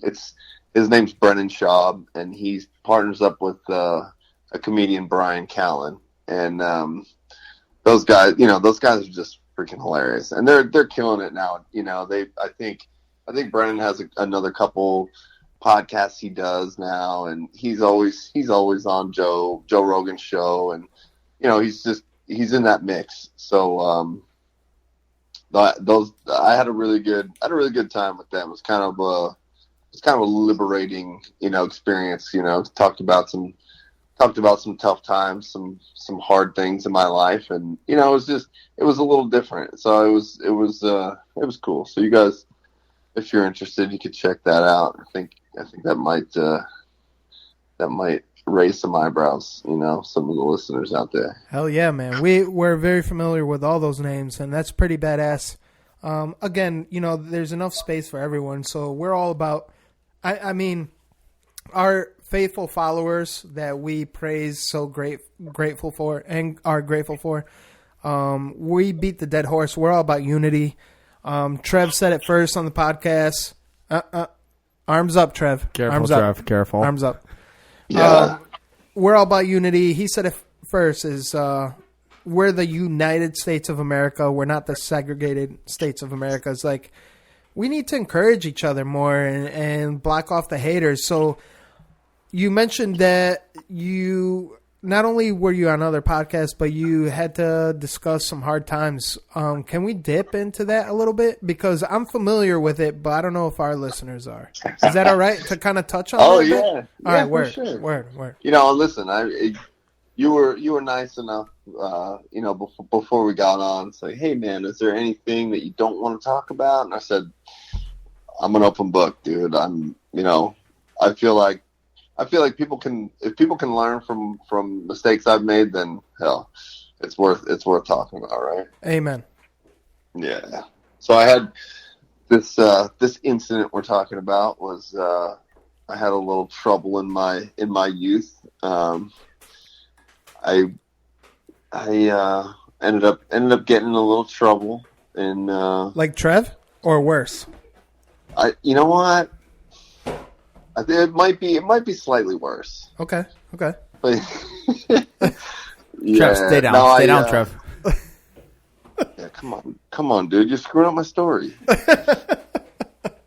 his name's Brennan Schaub, and he partners up with a comedian, Brian Callen, and those guys are just freaking hilarious, and they're killing it now. I think Brennan has another couple podcasts he does now, and he's always on Joe Rogan's show, and he's in that mix. So I had a really good time with them. It was kind of a liberating experience. Talked about some tough times, some hard things in my life, and it was a little different. So it was cool. So you guys, if you're interested, you could check that out. I think that might raise some eyebrows, some of the listeners out there. Hell yeah, man. We're very familiar with all those names, and that's pretty badass. Again, there's enough space for everyone, so we're all about, I mean, our faithful followers that we praise so grateful for and are grateful for. We beat the dead horse. We're all about unity. Trev said it first on the podcast. Arms up, Trev. Careful, Arms Trev. up. Careful. Arms up. Yeah. We're all about unity. He said it first, is we're the United States of America. We're not the segregated states of America. It's like we need to encourage each other more and block off the haters. So you mentioned that you not only were you on other podcasts, but you had to discuss some hard times. Can we dip into that a little bit? Because I'm familiar with it, but I don't know if our listeners are. Is that all right to kind of touch on that a bit? All right, word. Listen, you were nice enough, before we got on, say, hey man, is there anything that you don't want to talk about? And I said, I'm an open book, dude. I feel like if people can learn from mistakes I've made, then hell, it's worth talking about, right? Amen. Yeah. So I had this incident we're talking about was I had a little trouble in my youth. I ended up getting in a little trouble. And like Trev, or worse? You know what? I think it might be slightly worse. Okay. But Trev, stay down. Stay down, Trev. Yeah, come on, dude. You're screwing up my story.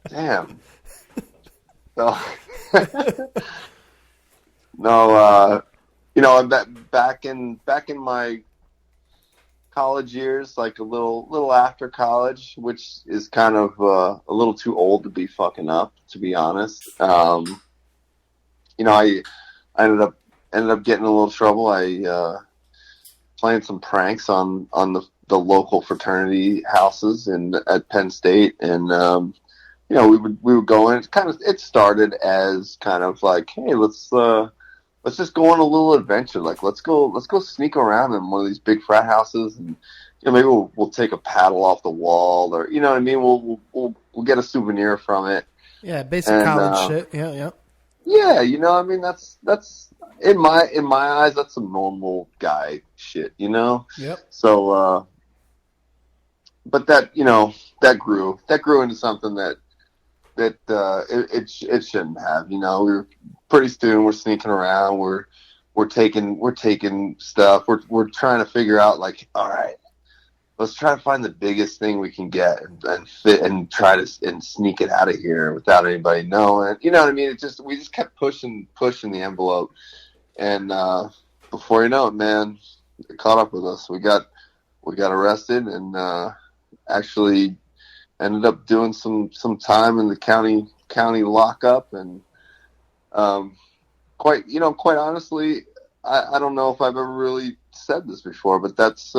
Damn. No. No. Back in my college years, like a little after college, which is kind of a little too old to be fucking up, to be honest. I ended up getting in a little trouble. I playing some pranks on the local fraternity houses at Penn State, and we would go in. It started as kind of like, hey, let's just go on a little adventure. Like, let's go sneak around in one of these big frat houses, and maybe we'll take a paddle off the wall, or you know what I mean. We'll get a souvenir from it. Yeah, basic college shit. Yeah. Yeah, I mean that's in my eyes, that's some normal guy shit, Yep. So, but that grew into something that it shouldn't have. We were pretty soon. We're sneaking around. We're taking stuff. We're trying to figure out, like, all right, let's try to find the biggest thing we can get and fit and try to sneak it out of here without anybody knowing. You know what I mean? We just kept pushing the envelope, and before you know it, man, it caught up with us. We got arrested and actually ended up doing some time in the county lockup, and quite honestly, I don't know if I've ever really said this before, but that's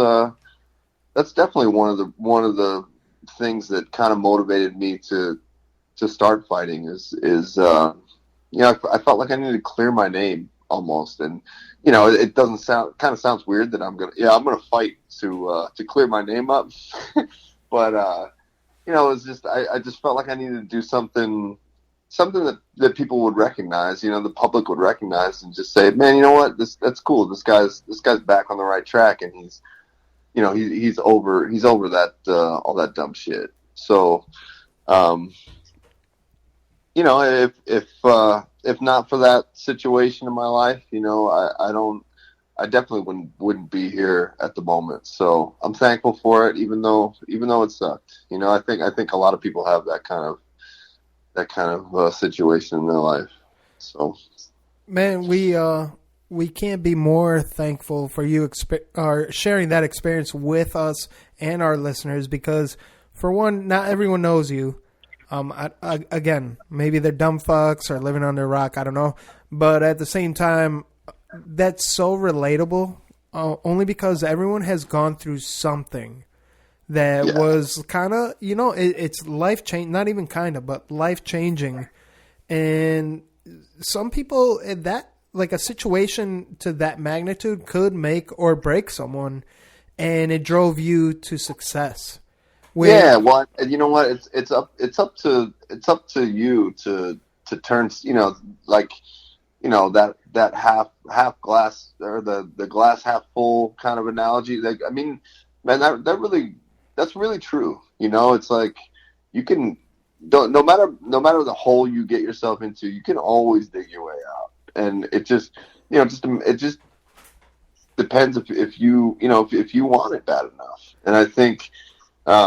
definitely one of the things that kind of motivated me to start fighting is I felt like I needed to clear my name almost, and it sounds weird that I'm gonna fight to clear my name up, but it was just I just felt like I needed to do something that people would recognize, the public would recognize, and just say, man, you know what, that's cool. This guy's back on the right track, and he's over that all that dumb shit. So, if not for that situation in my life, I definitely wouldn't be here at the moment. So I'm thankful for it, even though it sucked. I think a lot of people have that kind of situation in their life. So, man, we can't be more thankful for you sharing that experience with us and our listeners, because for one, not everyone knows you. Again, maybe they're dumb fucks or living under a rock. I don't know. But at the same time, that's so relatable, only because everyone has gone through something that was kind of, it's life-changing, not even kind of, but life-changing. And some people, like a situation to that magnitude could make or break someone, and it drove you to success. Well, you know what? It's up to you to turn, that half glass, or the glass half full kind of analogy. Like, I mean, man, that's really true. It's like you can, no matter the hole you get yourself into, you can always dig your way out. And it just depends if you want it bad enough. And I think a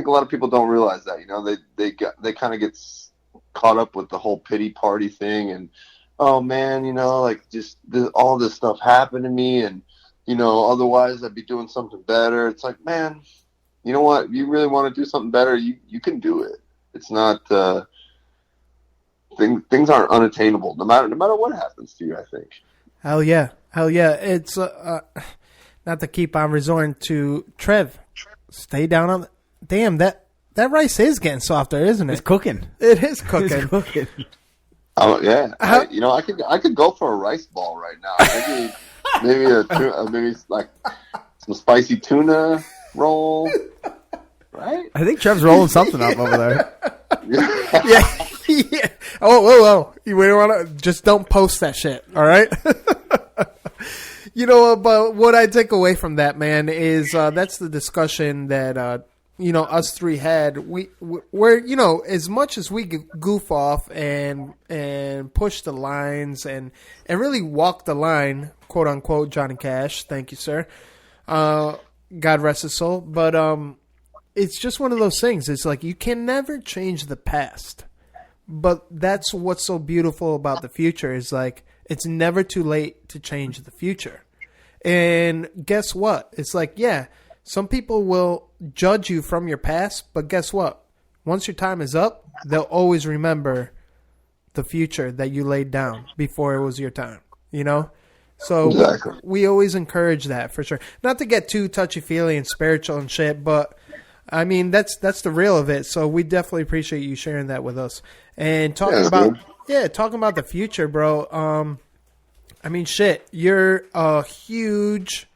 lot of people don't realize that. They kind of get caught up with the whole pity party thing, and oh man, all this stuff happened to me, and otherwise I'd be doing something better. It's like, man, you know what? If you really want to do something better, you can do it. It's not things aren't unattainable, no matter what happens to you. I think. Hell yeah. It's not to keep on resorting to Trev. Stay down on. Damn, that rice is getting softer, isn't it? It's cooking. It is cooking. It's cooking. Oh yeah, I could go for a rice ball right now. Maybe like some spicy tuna roll, right? I think Trev's rolling something up over there. Yeah. Oh, whoa. You want to just don't post that shit, all right? But what I take away from that, man, is that's the discussion that us three had. We're as much as we goof off and push the lines and really walk the line, quote unquote, Johnny Cash. Thank you, sir. God rest his soul. But it's just one of those things. It's like you can never change the past, but that's what's so beautiful about the future. Is like it's never too late to change the future. And guess what? It's like, yeah, some people will judge you from your past, but guess what? Once your time is up, they'll always remember the future that you laid down before it was your time, So exactly. we always encourage that for sure. Not to get too touchy-feely and spiritual and shit, but I mean, that's the real of it. So we definitely appreciate you sharing that with us. And talking about the future, bro. I mean, shit, you're a huge,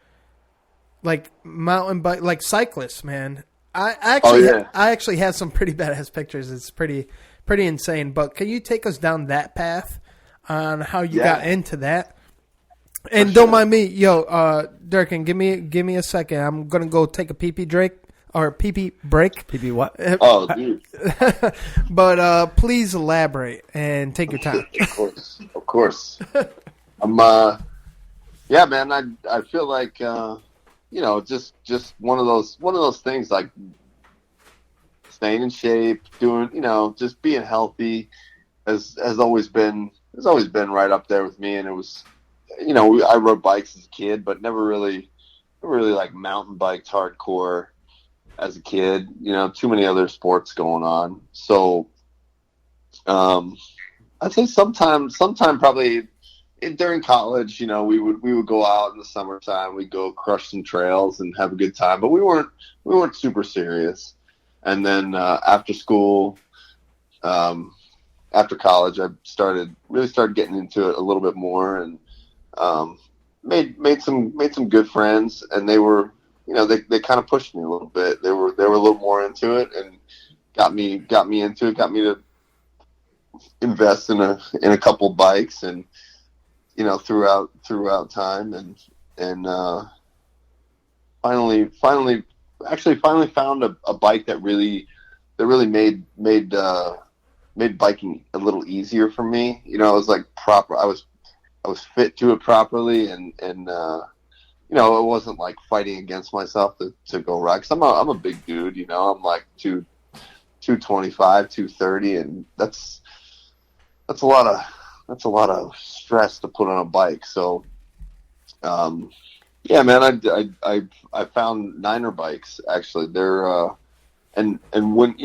mountain bike, cyclist, man. I actually have some pretty badass pictures. It's pretty insane. But can you take us down that path on how you got into that? And don't mind me, Durkin, give me a second. I'm gonna go take a pee-pee break. Or pee-pee break. Pee-pee what? Oh, dude. But please elaborate and take your time. Of course. I'm, man. I feel like, just one of those things, like staying in shape, doing, just being healthy, has always been right up there with me. And it was, I rode bikes as a kid, but never really like mountain biked hardcore as a kid. Too many other sports going on. So, I'd say sometime probably during college, we would go out in the summertime. We'd go crush some trails and have a good time, but we weren't super serious. And then after school, after college, I started getting into it a little bit more, and made some good friends. And they were, they kind of pushed me a little bit. They were a little more into it and got me into it. Got me to invest in a couple bikes and. Throughout time, and finally found a bike that really made biking a little easier for me. It was like proper. I was fit to it properly, and it wasn't like fighting against myself to go ride. 'Cause I'm a big dude. I'm like 225, 230, and that's a lot of stress to put on a bike. So, man, I found Niner bikes. Actually, they're and when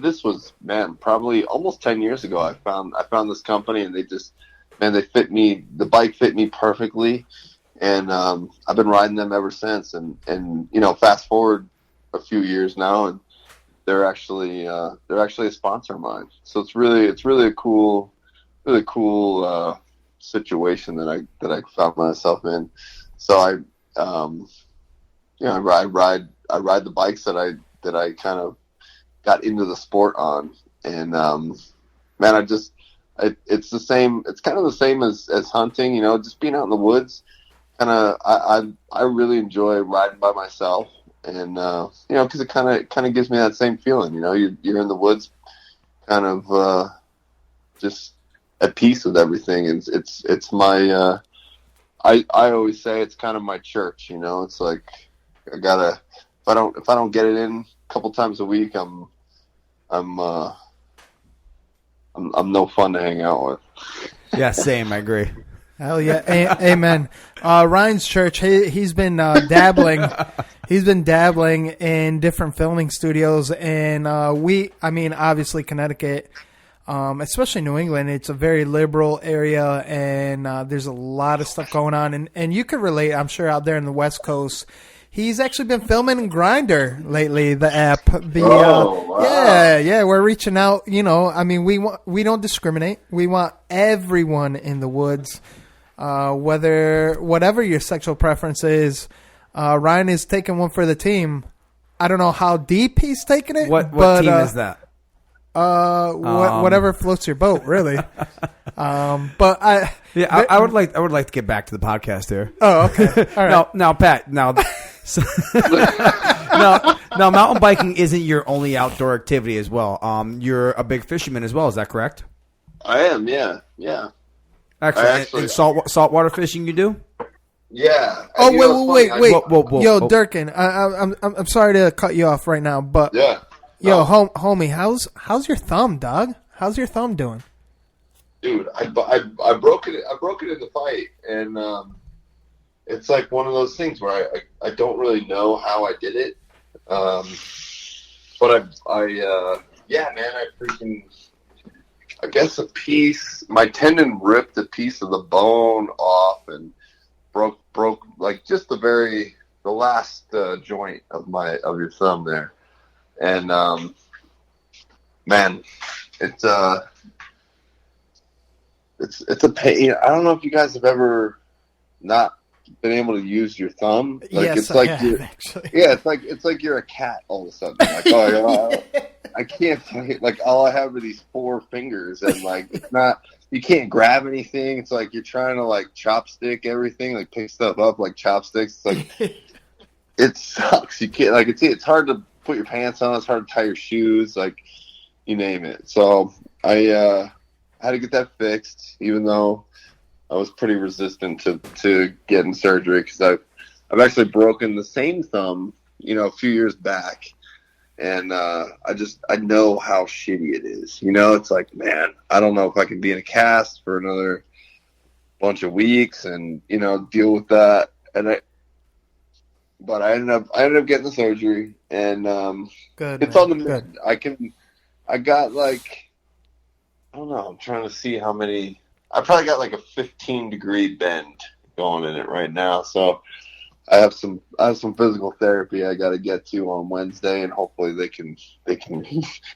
this was, man, probably almost 10 years ago. I found this company, and they fit me. The bike fit me perfectly, and I've been riding them ever since. And fast forward a few years now, and they're actually a sponsor of mine. So it's really a cool situation that I found myself in. So I ride the bikes that I kind of got into the sport on, and man, it's the same. It's kind of the same as hunting, just being out in the woods. I really enjoy riding by myself, and because it kind of gives me that same feeling. You're in the woods, kind of just at peace with everything. And it's my I always say it's kind of my church. It's like I gotta, if I don't get it in a couple times a week, I'm no fun to hang out with. Yeah, same. I agree. Hell yeah, amen. Ryan's church. He's been dabbling. He's been dabbling in different filming studios, and obviously Connecticut. Especially New England, it's a very liberal area, and there's a lot of stuff going on. And you could relate, I'm sure, out there in the West Coast. He's actually been filming in Grindr lately, the app. Wow. Yeah, we're reaching out. We don't discriminate. We want everyone in the woods, whatever your sexual preference is. Ryan is taking one for the team. I don't know how deep he's taking it. What team is that? Whatever floats your boat, really. But I would like to get back to the podcast here. Oh, okay. All right. Now, Pat. Now, mountain biking isn't your only outdoor activity as well. You're a big fisherman as well. Is that correct? I am. Yeah. Actually, saltwater fishing, you do? Yeah. Oh, wait. Whoa. Yo, Durkin, I'm sorry to cut you off right now, but yeah. Yo, homie, how's your thumb, dog? How's your thumb doing? Dude, I broke it. I broke it in the fight, and it's like one of those things where I don't really know how I did it. But I guess my tendon ripped a piece of the bone off and broke like just the last joint of your thumb there. And, man, it's a pain. I don't know if you guys have ever not been able to use your thumb. Like, yes, it's like I have, actually. Yeah, it's like you're a cat all of a sudden. Like, I can't, like, all I have are these 4 fingers, and like, it's not, you can't grab anything. It's like you're trying to like chopstick everything, like pick stuff up like chopsticks. It's like, it sucks. You can't, like, it's hard to put your pants on. It's hard to tie your shoes, like, you name it. So I had to get that fixed, even though I was pretty resistant to getting surgery, because I've actually broken the same thumb, a few years back, and I know how shitty it is. It's like, man, I don't know if I can be in a cast for another bunch of weeks and deal with that. But I ended up getting the surgery, and good. It's on the mend. I got like, I don't know. I'm trying to see how many. I probably got like a 15-degree bend going in it right now. So I have some physical therapy I got to get to on Wednesday, and hopefully they can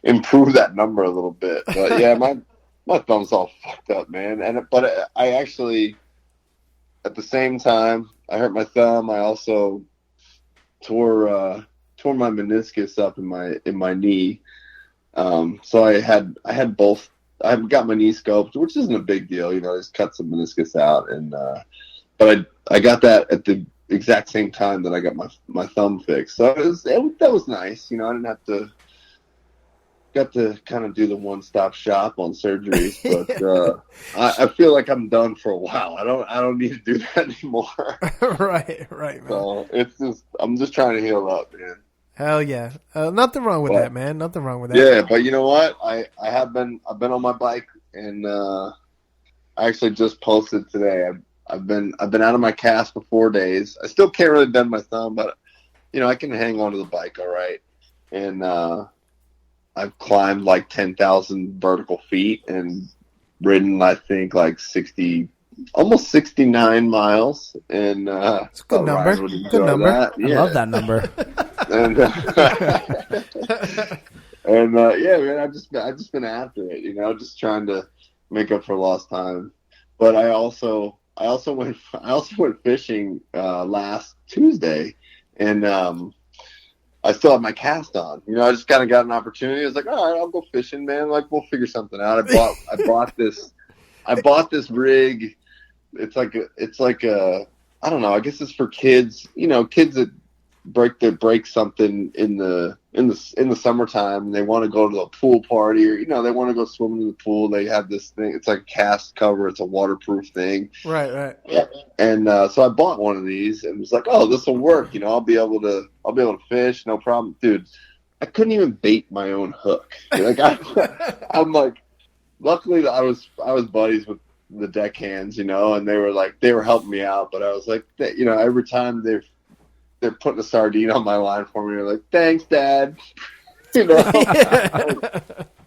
improve that number a little bit. But yeah, my thumb's all fucked up, man. But I actually, at the same time, I hurt my thumb. I also tore my meniscus up in my knee. So I had both. I got my knee scoped, which isn't a big deal, I just cut some meniscus out, and but I got that at the exact same time that I got my thumb fixed. So that was nice, I didn't have to. Got to kind of do the one-stop shop on surgeries, but I feel like I'm done for a while. I don't need to do that anymore. Right, man. So I'm just trying to heal up, man. Hell yeah, nothing wrong with that, man. Nothing wrong with that. Yeah, but you know what? I've been on my bike, and I actually just posted today. I've been out of my cast for 4 days. I still can't really bend my thumb, but I can hang onto the bike all right. And I've climbed like 10,000 vertical feet and ridden, I think, like almost 69 miles. And it's a good number. Good number. I love that number. And yeah, man, I've just been after it, just trying to make up for lost time. But I also went fishing last Tuesday, and I still have my cast on. I just kind of got an opportunity. I was like, all right, I'll go fishing, man. Like, we'll figure something out. I bought this rig. It's like a I don't know. I guess it's for kids. Kids that break something in the summertime, and they want to go to a pool party, or they want to go swimming in the pool. They have this thing. It's like a cast cover. It's a waterproof thing. Right. Yeah. And so I bought one of these, and was like, oh, this will work. I'll be able to fish, no problem, dude. I couldn't even bait my own hook. Like I'm like, luckily I was buddies with the deckhands, and they were helping me out. But I was like, every time they're putting a sardine on my line for me, they're like, thanks, Dad.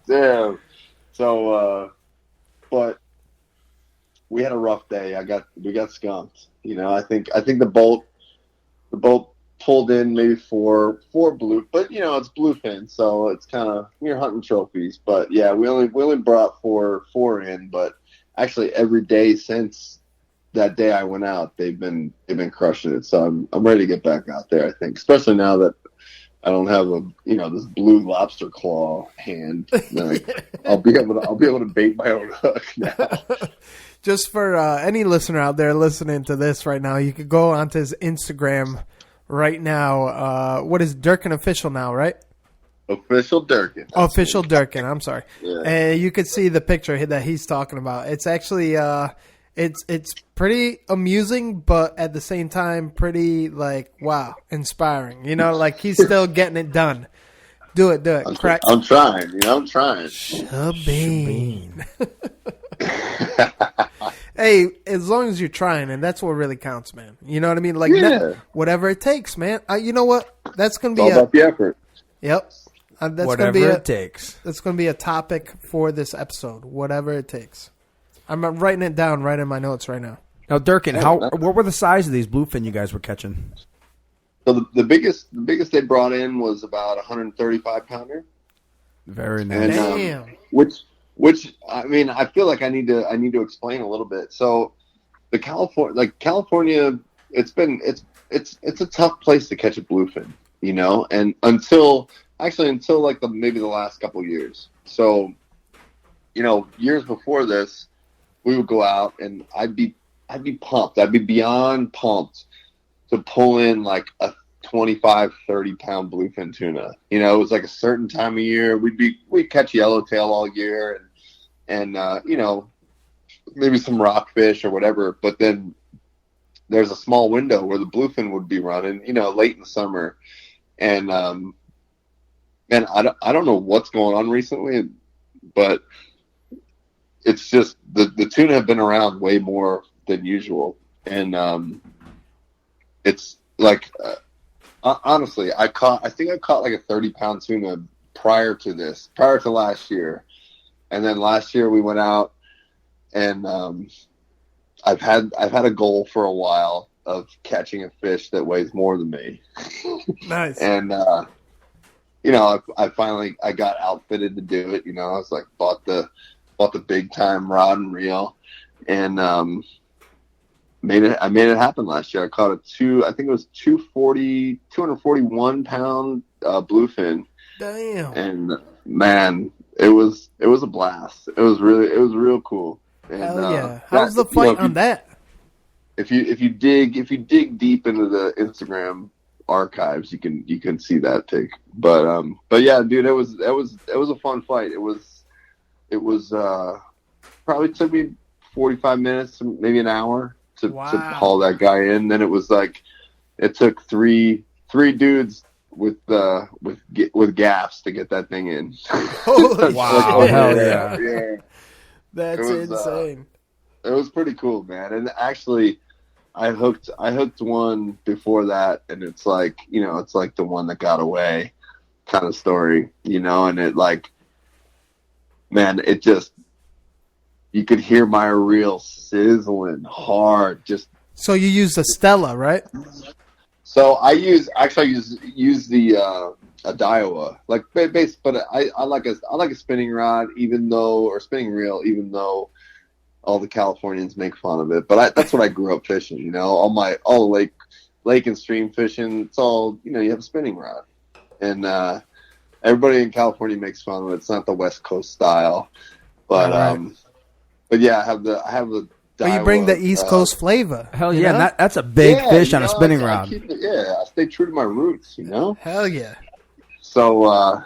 Damn. So, but we had a rough day. We got skunked. I think the boat pulled in maybe four blue, but it's bluefin, so it's kind of, you're hunting trophies. But yeah, we only brought four in, but actually every day since that day I went out, they've been crushing it. So I'm ready to get back out there, I think, especially now that I don't have this blue lobster claw hand. I'll be able to bait my own hook now. Just for any listener out there listening to this right now, you could go onto his Instagram right now. What is Durkin Official now, right? Official Durkin. Official Durkin. I'm sorry. Yeah. And you could see the picture that he's talking about. It's actually it's pretty amusing, but at the same time pretty wow, inspiring. He's still getting it done. Do it. I'm trying. I'm trying. Shabeen. Hey, as long as you're trying, and that's what really counts, man. You know what I mean? Whatever it takes, man. You know what? That's gonna be all about the effort. Yep. That's whatever gonna be it takes. That's gonna be a topic for this episode. Whatever it takes. I'm writing it down right in my notes right now. Now, Durkin, what were the size of these bluefin you guys were catching? So the biggest they brought in was about 135 pounder. Very nice. Damn. Which I mean, I feel like I need to explain a little bit. So the California, it's a tough place to catch a bluefin, and until maybe the last couple years. So, years before this, we would go out and I'd be pumped. I'd be beyond pumped to pull in like a 25, 30 pound bluefin tuna. It was like a certain time of year. We'd catch yellowtail all year and maybe some rockfish or whatever. But then there's a small window where the bluefin would be running, late in the summer. And, man, I don't know what's going on recently, but it's just the tuna have been around way more than usual. And, it's like, honestly, I think I caught like a 30-pound tuna prior to last year. And then last year we went out and, I've had a goal for a while of catching a fish that weighs more than me. Nice. And, I finally got outfitted to do it. I was like, bought the big time rod and reel and, I made it happen last year. I caught I think it was 241 pound bluefin. Damn. And man, it was a blast. It was real cool. And, hell yeah. How's the fight on that? If you dig deep into the Instagram archives, you can see that pic. But yeah, dude, it was a fun fight. It was probably took me 45 minutes, maybe an hour to haul that guy in. Then it was like it took three dudes with gaffs to get that thing in. Holy wow! Hell yeah! Yeah. That's insane. It was pretty cool, man. And actually, I hooked one before that, and it's like it's like the one that got away kind of story, and it like, man, it just. You could hear my reel sizzling hard. So you use the Stella, right? So I use the a Daiwa, like base, but I like a spinning rod, spinning reel, even though all the Californians make fun of it. But that's what I grew up fishing. All the lake and stream fishing. It's all you have a spinning rod, and everybody in California makes fun of it. It's not the West Coast style, but But yeah, I have the. But you bring the East Coast flavor. Hell yeah, that's a big fish on a spinning rod. I stay true to my roots. Hell yeah. So,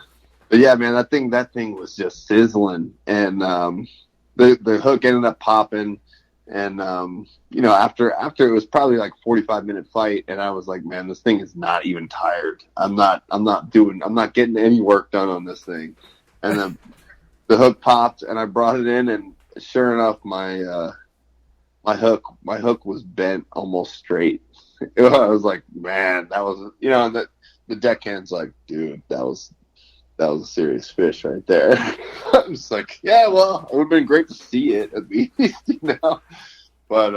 but yeah, man, that thing was just sizzling, and the hook ended up popping, and after it was probably like 45-minute fight, and I was like, man, this thing is not even tired. I'm not getting any work done on this thing, and then the hook popped, and I brought it in, and sure enough, my hook was bent almost straight. I was like, man, that was the deckhand's like, dude, that was a serious fish right there. I was like, yeah, well, it would have been great to see it at least, But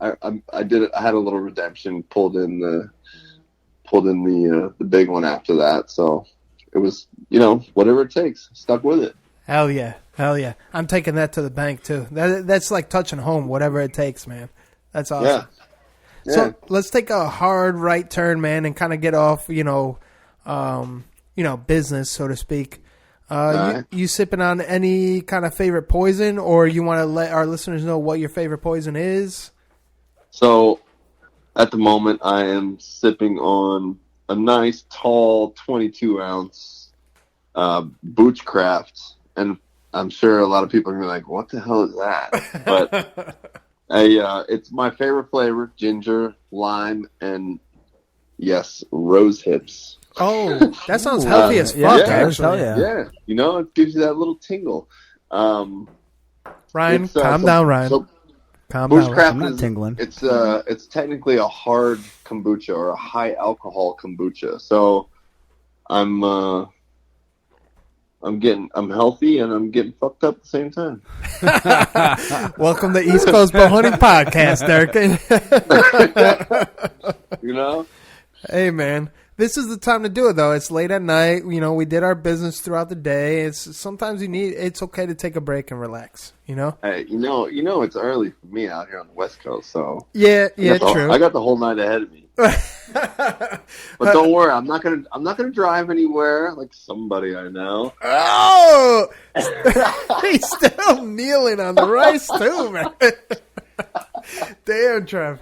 I did it. I had a little redemption. Pulled in the big one after that. So it was whatever it takes. Stuck with it. Hell yeah. I'm taking that to the bank too. That's like touching home, whatever it takes, man. That's awesome. Yeah. So let's take a hard right turn, man, and kind of get off, business, so to speak. You sipping on any kind of favorite poison, or you want to let our listeners know what your favorite poison is? So, at the moment, I am sipping on a nice, tall, 22-ounce Boochcraft, and I'm sure a lot of people are going to be like, what the hell is that? But it's my favorite flavor, ginger, lime, and, yes, rose hips. Oh, that sounds healthy as fuck, actually. Yeah. It gives you that little tingle. Ryan, calm down, Ryan. So calm down. I'm not tingling. It's technically a hard kombucha or a high alcohol kombucha. So I'm healthy and I'm getting fucked up at the same time. Welcome to East Coast Bowhunting Podcast, Durkin. Hey, man. This is the time to do it, though. It's late at night. We did our business throughout the day. Sometimes it's okay to take a break and relax, Hey, it's early for me out here on the West Coast, so. Yeah, true. I got the whole night ahead of me. But don't worry, I'm not gonna drive anywhere like somebody I know. Oh! He's still kneeling on the rice, too, man. Damn, Trev.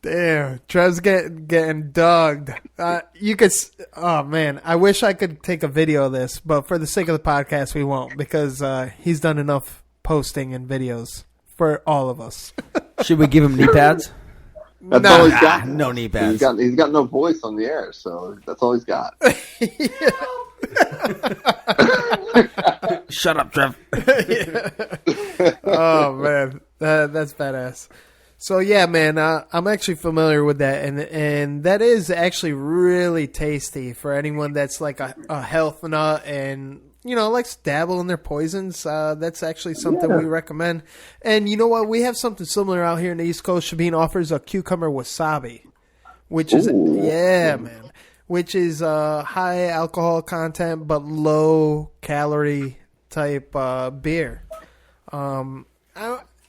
Damn, Trev's getting dogged. You could. Oh man, I wish I could take a video of this, but for the sake of the podcast, we won't because he's done enough posting and videos for all of us. Should we give him knee pads? That's all he's got. No knee pads. He's got no voice on the air, so that's all he's got. Shut up, Trev. Oh man, that's badass. So yeah, man, I'm actually familiar with that, and that is actually really tasty for anyone that's like a health nut and likes to dabble in their poisons. That's actually something we recommend. And you know what? We have something similar out here in the East Coast. Shabine offers a cucumber wasabi, which is which is high alcohol content but low calorie type beer.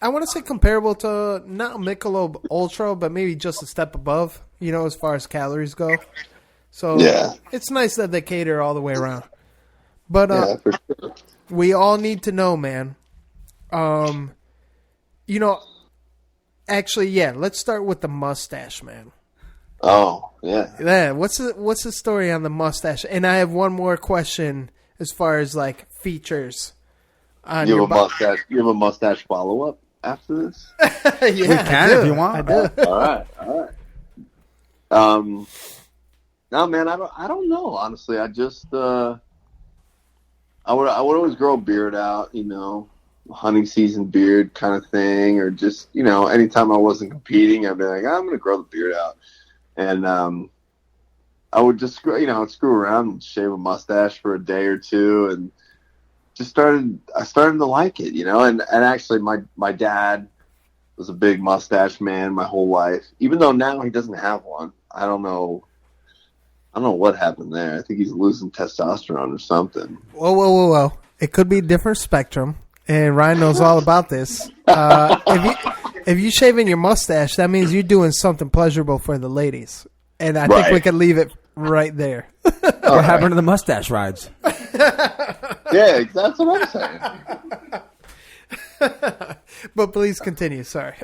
I want to say comparable to not Michelob Ultra, but maybe just a step above, as far as calories go. So it's nice that they cater all the way around. But for sure. We all need to know, man. Actually, let's start with the mustache, man. Oh, yeah. Yeah, what's the story on the mustache? And I have one more question as far as like features. You have a mustache follow up after this? Yeah, we can if you want. I do. All right. No, man, I don't know. Honestly, I just I would always grow a beard out, hunting season beard kind of thing, or just anytime I wasn't competing, I'd be like, I'm gonna grow the beard out, and I would just screw around and shave a mustache for a day or two, and I started to like it, and actually my dad was a big mustache man my whole life, even though now he doesn't have one. I don't know what happened there. I think he's losing testosterone or something. Whoa. It could be a different spectrum, and Ryan knows all about this. If you shaving your mustache, that means you're doing something pleasurable for the ladies. And I think we can leave it right there. What happened to the mustache rides? Yeah, that's what I'm saying. But please continue. Sorry.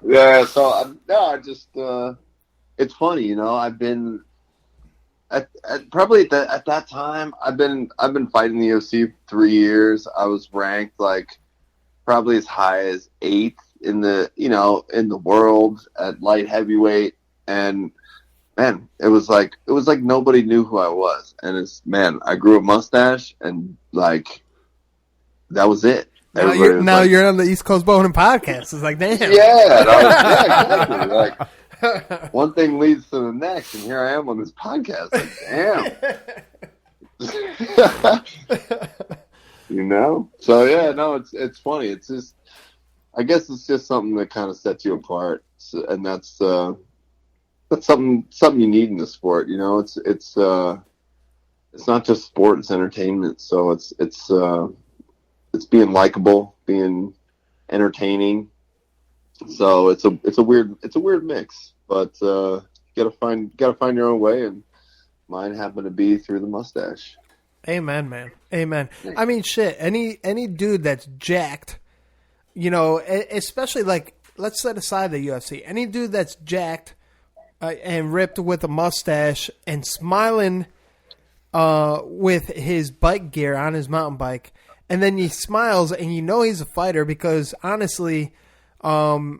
Yeah, so I just it's funny, I've been at that time I've been fighting the UFC 3 years. I was ranked like probably as high as 8th in the world at light heavyweight, and man, it was like nobody knew who I was, and I grew a mustache, and like that was it. Now you're on the East Coast Bowhunting Podcast. It's like, damn. Yeah, exactly. Like, one thing leads to the next, and here I am on this podcast. Like, damn. So yeah, no, it's funny. It's just, I guess it's just something that kind of sets you apart, and that's something you need in the sport. It's not just sport; it's entertainment. So it's being likable, being entertaining, So it's a weird mix, but gotta find your own way, and mine happened to be through the mustache. Amen, man. Amen. I mean, shit. Any dude that's jacked, especially like, let's set aside the UFC. Any dude that's jacked and ripped with a mustache and smiling with his bike gear on his mountain bike, and then he smiles and he's a fighter because honestly, to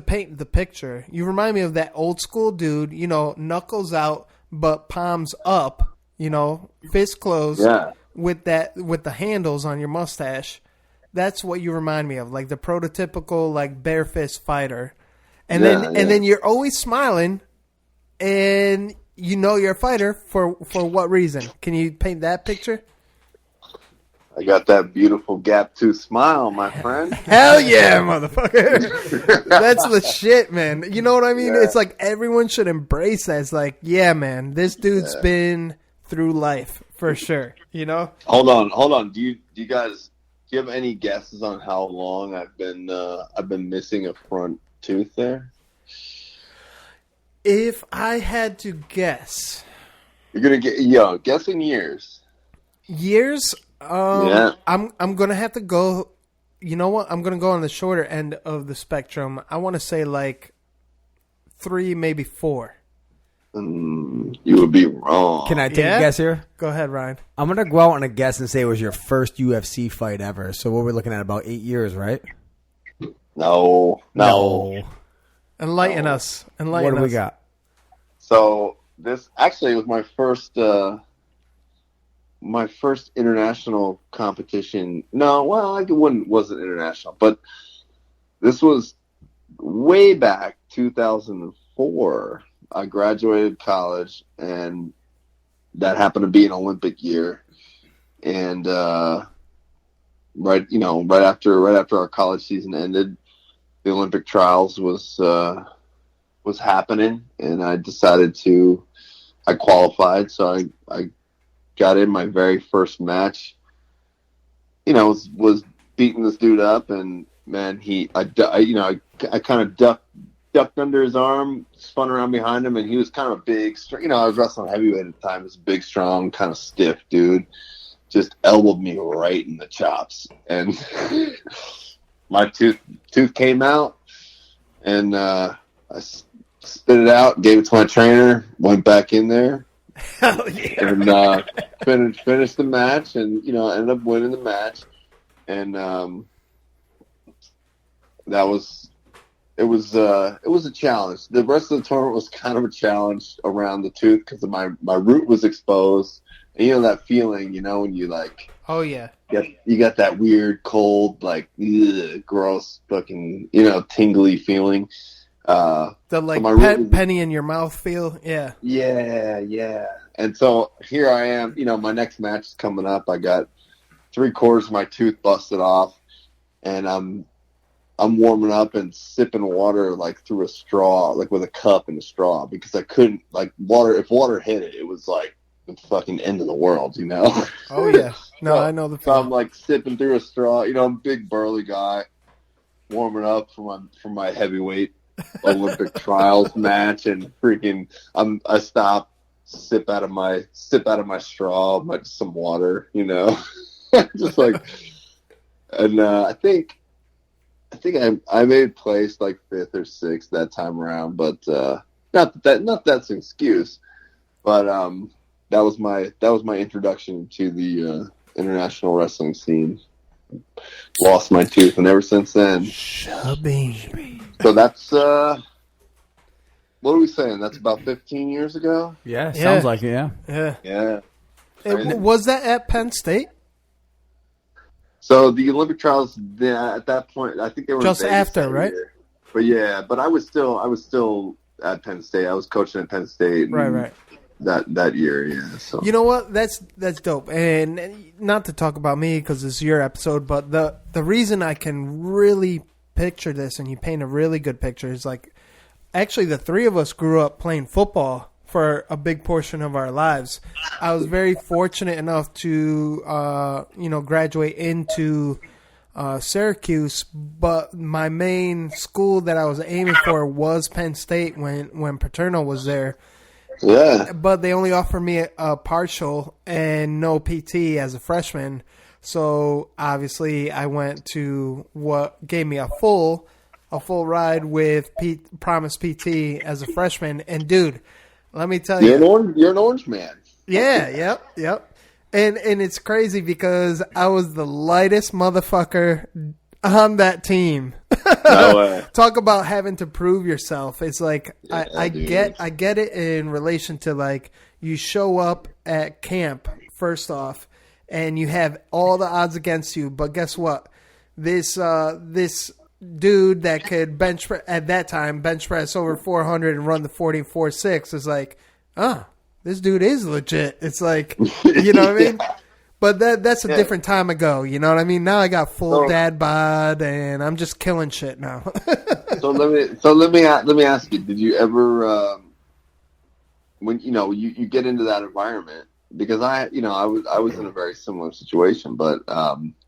paint the picture, you remind me of that old school dude, knuckles out but palms up. Fist closed with the handles on your mustache. That's what you remind me of, like the prototypical like bare fist fighter. And then you're always smiling, and you're a fighter for what reason? Can you paint that picture? I got that beautiful gap tooth smile, my friend. Hell yeah, motherfucker. That's the shit, man. You know what I mean? Yeah. It's like everyone should embrace that. It's like, yeah, man, this dude's been through life for sure. Hold on. Do you have any guesses on how long I've been missing a front tooth there? If I had to guess, you're gonna get guessing years. Years? Yeah. I'm gonna have to go. You know what? I'm gonna go on the shorter end of the spectrum. I want to say like 3, maybe 4. You would be wrong. Can I take a guess here? Go ahead, Ryan. I'm going to go out on a guess and say it was your first UFC fight ever. So what we're looking at, about 8 years, right? No. Enlighten us. What do we got? So this actually was my first international competition. No, well, it wasn't international, but this was way back 2004. I graduated college, and that happened to be an Olympic year. And right after our college season ended, the Olympic trials was happening, and I qualified, so I got in my very first match. Was beating this dude up, and man, I kind of ducked under his arm, spun around behind him, and he was kind of a big, I was wrestling heavyweight at the time. He was a big, strong, kind of stiff dude. Just elbowed me right in the chops, and my tooth came out, and I spit it out, gave it to my trainer, went back in there, hell yeah, and finished the match, and ended up winning the match, and It was a challenge. The rest of the tournament was kind of a challenge around the tooth because my root was exposed. And that feeling, when you like, oh yeah, you got that weird, cold, like gross, fucking, tingly feeling. The like penny in your mouth feel, yeah. Yeah. And so here I am. My next match is coming up. I got 3/4 of my tooth busted off, and I'm warming up and sipping water like through a straw, like with a cup and a straw, because I couldn't, like, water. If water hit it, it was like the fucking end of the world, Oh yeah, no, I know the feeling. So I'm like sipping through a straw. I'm a big burly guy, warming up for my heavyweight Olympic trials match, and freaking I stop, sip out of my straw, some water, just like, and I think I made place like 5th or 6th that time around, but not that's an excuse, but that was my introduction to the international wrestling scene. Lost my tooth, and ever since then, Shabby. So that's what are we saying? That's about 15 years ago. Yeah, sounds like it. Yeah. Was that at Penn State? So the Olympic trials, at that point, I think they were just after, right? Year. But I was still at Penn State. I was coaching at Penn State. Right. That year, yeah. So you know what? That's dope. And not to talk about me because it's your episode, but the reason I can really picture this, and you paint a really good picture, is like actually the 3 of us grew up playing football for a big portion of our lives. I was very fortunate enough to, graduate into Syracuse, but my main school that I was aiming for was Penn State when Paterno was there. Yeah. But they only offered me a partial and no PT as a freshman. So obviously I went to what gave me a full ride with Promise PT as a freshman. And dude, let me tell you, you're an orange man. Yeah, yep. And it's crazy because I was the lightest motherfucker on that team. No way. Talk about having to prove yourself. It's like I dude. get it in relation to like you show up at camp first off and you have all the odds against you, but guess what? This dude that could at that time bench press over 400 and run the 40.46 is like, this dude is legit. It's like, you know what I mean? But that's a different time ago. You know what I mean? Now I got full dad bod and I'm just killing shit now. So let me ask you: did you ever, when you get into that environment? Because I was in a very similar situation, but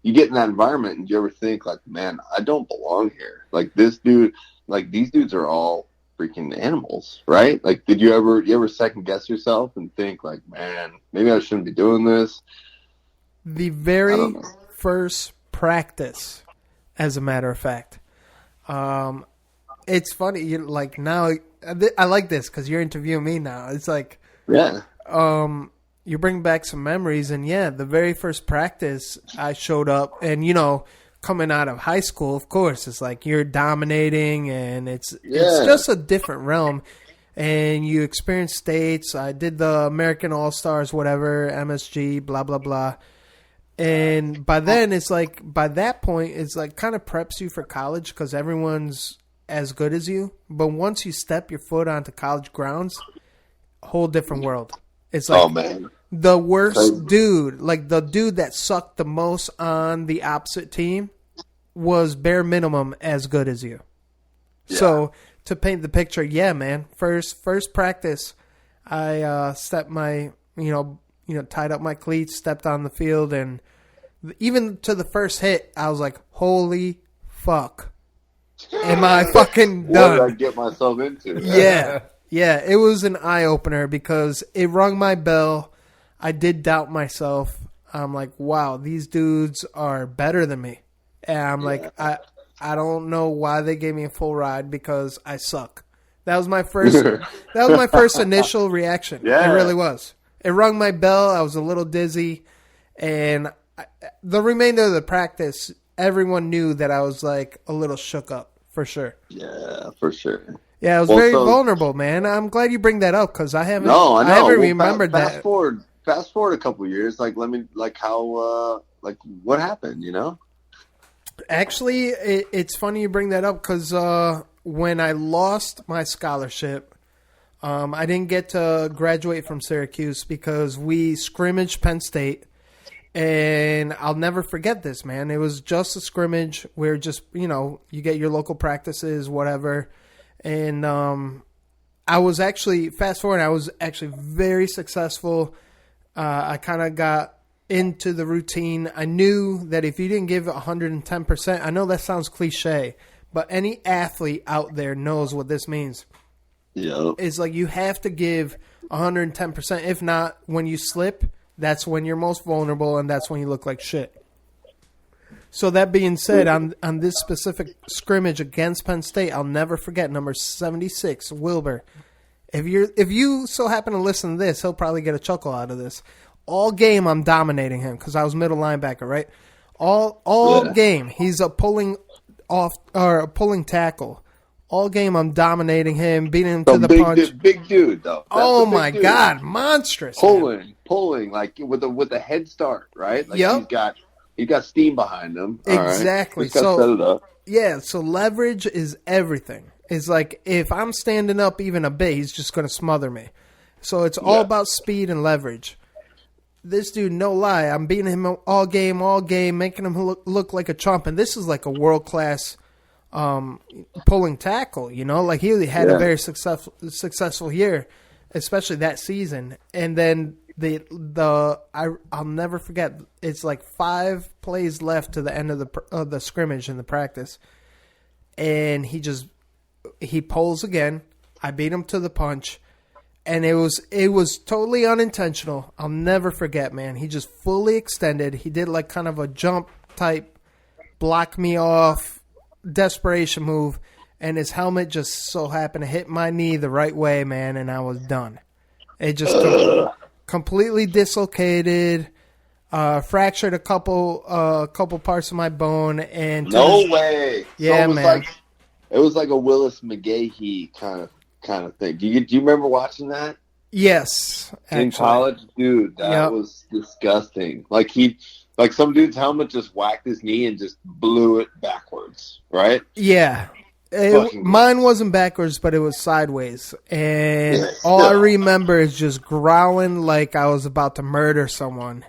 you get in that environment and you ever think like, man, I don't belong here. Like this dude, like these dudes are all freaking animals, right? Like, did you ever second guess yourself and think like, man, maybe I shouldn't be doing this? The very first practice, as a matter of fact, it's funny. You like now. I like this because you're interviewing me now. It's like, you bring back some memories, and the very first practice I showed up, and coming out of high school, of course, it's like you're dominating, and it's just a different realm. And you experience states. I did the American All-Stars, whatever, MSG, blah, blah, blah. And by then, it's like, by that point, it's like kind of preps you for college because everyone's as good as you. But once you step your foot onto college grounds, whole different world. It's like the worst dude, like the dude that sucked the most on the opposite team was bare minimum as good as you. Yeah. So to paint the picture, man, first practice, I stepped my, tied up my cleats, stepped on the field, and even to the first hit, I was like, holy fuck. Am I fucking done? What did I get myself into? Yeah, it was an eye-opener because it rung my bell. I did doubt myself. I'm like, wow, these dudes are better than me. And I'm like, I don't know why they gave me a full ride because I suck. That was my first initial reaction. Yeah. It really was. It rung my bell. I was a little dizzy. And the remainder of the practice, everyone knew that I was like a little shook up for sure. Yeah, for sure. Yeah, I was very vulnerable, man. I'm glad you bring that up because I haven't. No, I know. I haven't remembered that. Fast forward a couple of years. Like, what happened? Actually, it's funny you bring that up because when I lost my scholarship, I didn't get to graduate from Syracuse because we scrimmaged Penn State, and I'll never forget this, man. It was just a scrimmage where just you get your local practices, whatever. And I was actually, fast forward, I was actually very successful. I kind of got into the routine. I knew that if you didn't give 110%, I know that sounds cliche, but any athlete out there knows what this means. Yeah. It's like you have to give 110%. If not, when you slip, that's when you're most vulnerable, and that's when you look like shit. So that being said, on this specific scrimmage against Penn State, I'll never forget number 76, Wilbur. If you so happen to listen to this, he'll probably get a chuckle out of this. All game, I'm dominating him because I was middle linebacker, right? All game, he's a pulling tackle. All game, I'm dominating him, beating him to the punch. Big dude, though. Oh my God, monstrous! Pulling like with a head start, right? Like He's got steam behind him. Exactly. Right. So set it up. Yeah, so leverage is everything. It's like if I'm standing up even a bit, he's just going to smother me. So it's all about speed and leverage. This dude, no lie, I'm beating him all game, making him look like a chump. And this is like a world-class pulling tackle, Like he had a very successful year, especially that season. And then I'll never forget. It's like 5 plays left to the end of the scrimmage in the practice, and he pulls again. I beat him to the punch, and it was totally unintentional. I'll never forget, man. He just fully extended. He did like kind of a jump type, block me off, desperation move, and his helmet just so happened to hit my knee the right way, man, and I was done. It just completely dislocated, fractured a couple parts of my bone, and no way. Yeah, so man. It was like a Willis McGahee kind of thing. Do you remember watching that? Yes, actually. In college, dude, that was disgusting. Like some dude's helmet just whacked his knee and just blew it backwards, right? Yeah. Mine wasn't backwards, but it was sideways. And all I remember is just growling like I was about to murder someone.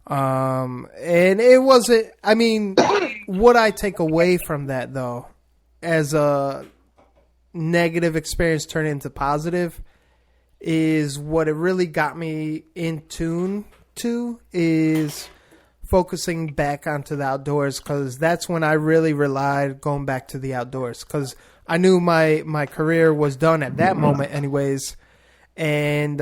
And it wasn't, I mean, what I take away from that, though, as a negative experience turned into positive, is what it really got me in tune to is focusing back onto the outdoors, because that's when I really relied going back to the outdoors, because I knew my career was done at that moment anyways, and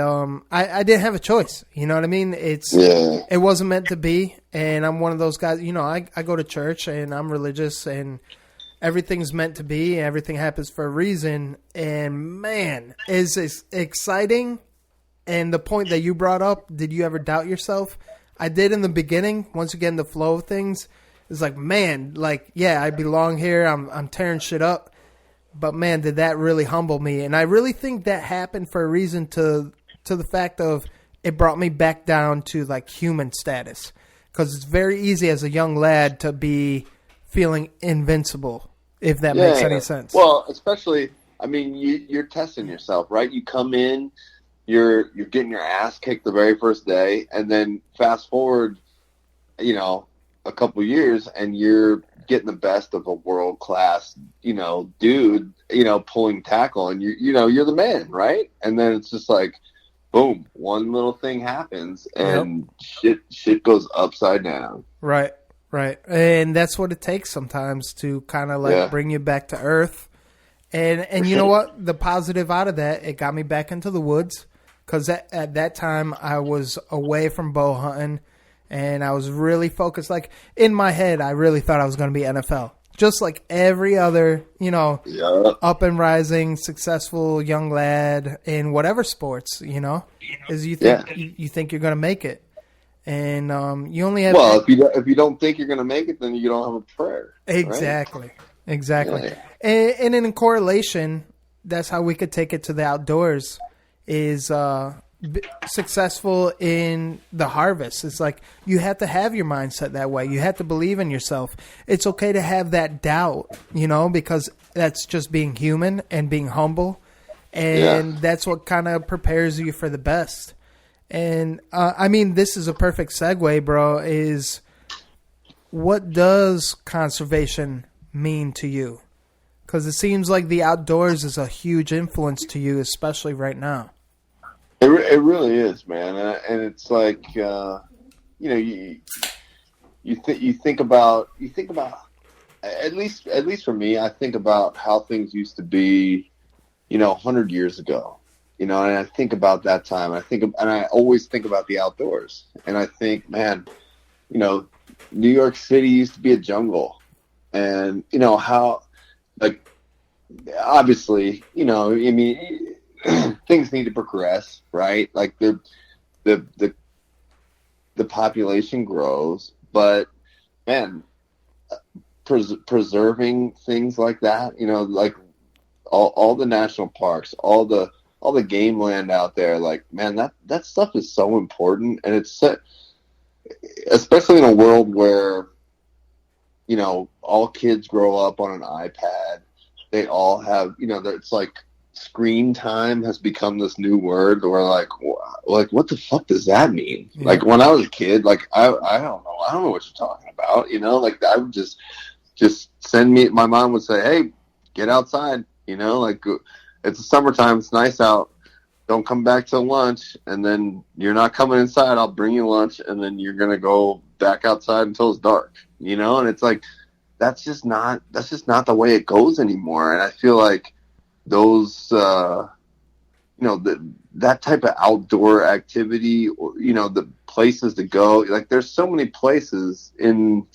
I didn't have a choice. You know what I mean? It wasn't meant to be, and I'm one of those guys, you know, I go to church and I'm religious and everything's meant to be, everything happens for a reason, and man, is exciting. And the point that you brought up, did you ever doubt yourself? I did in the beginning. Once you get in the flow of things, it's like, man, like, yeah, I belong here. I'm tearing shit up. But, man, did that really humble me. And I really think that happened for a reason to the fact of it brought me back down to, like, human status. Because it's very easy as a young lad to be feeling invincible, if that makes any sense. Well, especially, I mean, you're testing yourself, right? You come in. You're getting your ass kicked the very first day, and then fast forward, you know, a couple years, and you're getting the best of a world class, you know, dude, you know, pulling tackle, and you're the man, right? And then it's just like, boom, one little thing happens, and shit goes upside down. Right, and that's what it takes sometimes to kind of like bring you back to earth. And you know what? The positive out of that, it got me back into the woods. Because at that time, I was away from bow hunting, and I was really focused. Like, in my head, I really thought I was going to be NFL. Just like every other, you know, up and rising, successful young lad in whatever sports, you know, is you think you're going to make it. And you only have... Well, if you don't think you're going to make it, then you don't have a prayer. Exactly. Right? Exactly. Yeah. And in correlation, that's how we could take it to the outdoors. Is successful in the harvest. It's like you have to have your mindset that way. You have to believe in yourself. It's okay to have that doubt, you know, because that's just being human and being humble. And that's what kind of prepares you for the best. And I mean, this is a perfect segue, bro, is what does conservation mean to you? Because it seems like the outdoors is a huge influence to you, especially right now. It really is, man, and it's like you know, you think about at least for me, I think about how things used to be, you know, 100 years ago, you know, and I think about that time. And I always think about the outdoors, and I think, man, you know, New York City used to be a jungle, and you know how, like, obviously, you know, I mean. Things need to progress, right? Like the population grows, but man, preserving things like that, you know, like all the national parks, all the game land out there, like, man, that stuff is so important, and it's especially in a world where, you know, all kids grow up on an iPad. They all have, you know, it's like. Screen time has become this new word where like what the fuck does that mean? Yeah. Like when I was a kid, like I don't know what you're talking about, you know, like I would just send me, my mom would say, hey, get outside, you know, like it's the summertime, it's nice out, don't come back till lunch, and then you're not coming inside. I'll bring you lunch, and then you're gonna go back outside until it's dark. You know, and it's like that's just not the way it goes anymore. And I feel like those, that type of outdoor activity, or the places to go. Like, there's so many places in